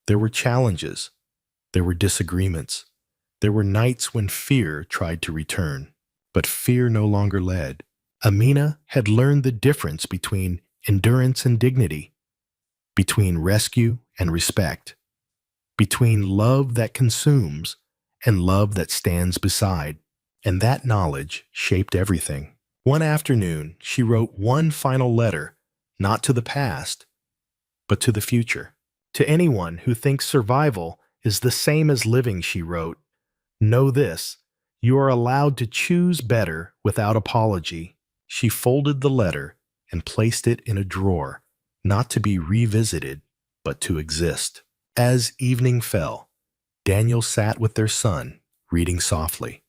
There were challenges. There were disagreements. There were nights when fear tried to return. But fear no longer led. Amina had learned the difference between endurance and dignity, between rescue and respect, between love that consumes and love that stands beside. And that knowledge shaped everything. One afternoon, she wrote one final letter, not to the past, but to the future. "To anyone who thinks survival is the same as living," she wrote, "know this: you are allowed to choose better without apology." She folded the letter and placed it in a drawer, not to be revisited, but to exist. As evening fell, Daniel sat with their son, reading softly.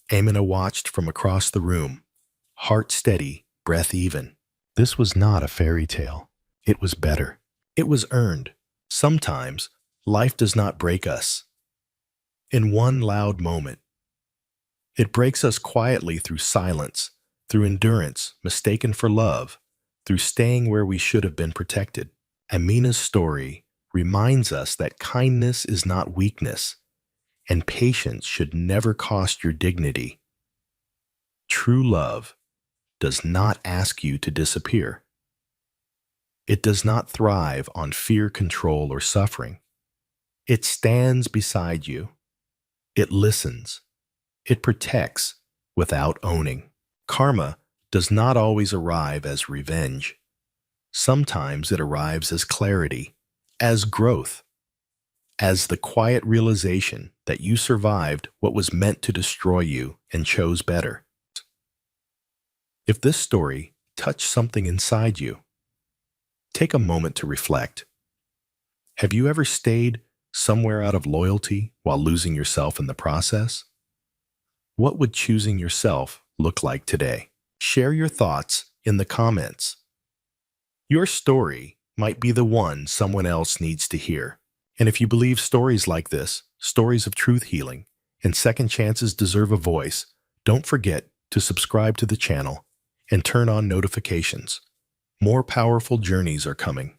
Amina watched from across the room, heart steady, breath even. This was not a fairy tale. It was better. It was earned. Sometimes, life does not break us in one loud moment. It breaks us quietly through silence, through endurance mistaken for love, through staying where we should have been protected. Amina's story reminds us that kindness is not weakness, and patience should never cost your dignity. True love does not ask you to disappear. It does not thrive on fear, control, or suffering. It stands beside you. It listens. It protects without owning. Karma does not always arrive as revenge. Sometimes it arrives as clarity, as growth, as the quiet realization that you survived what was meant to destroy you and chose better. If this story touched something inside you, take a moment to reflect. Have you ever stayed somewhere out of loyalty while losing yourself in the process? What would choosing yourself look like today? Share your thoughts in the comments. Your story might be the one someone else needs to hear. And if you believe stories like this, stories of truth healing, and second chances deserve a voice, don't forget to subscribe to the channel and turn on notifications. More powerful journeys are coming.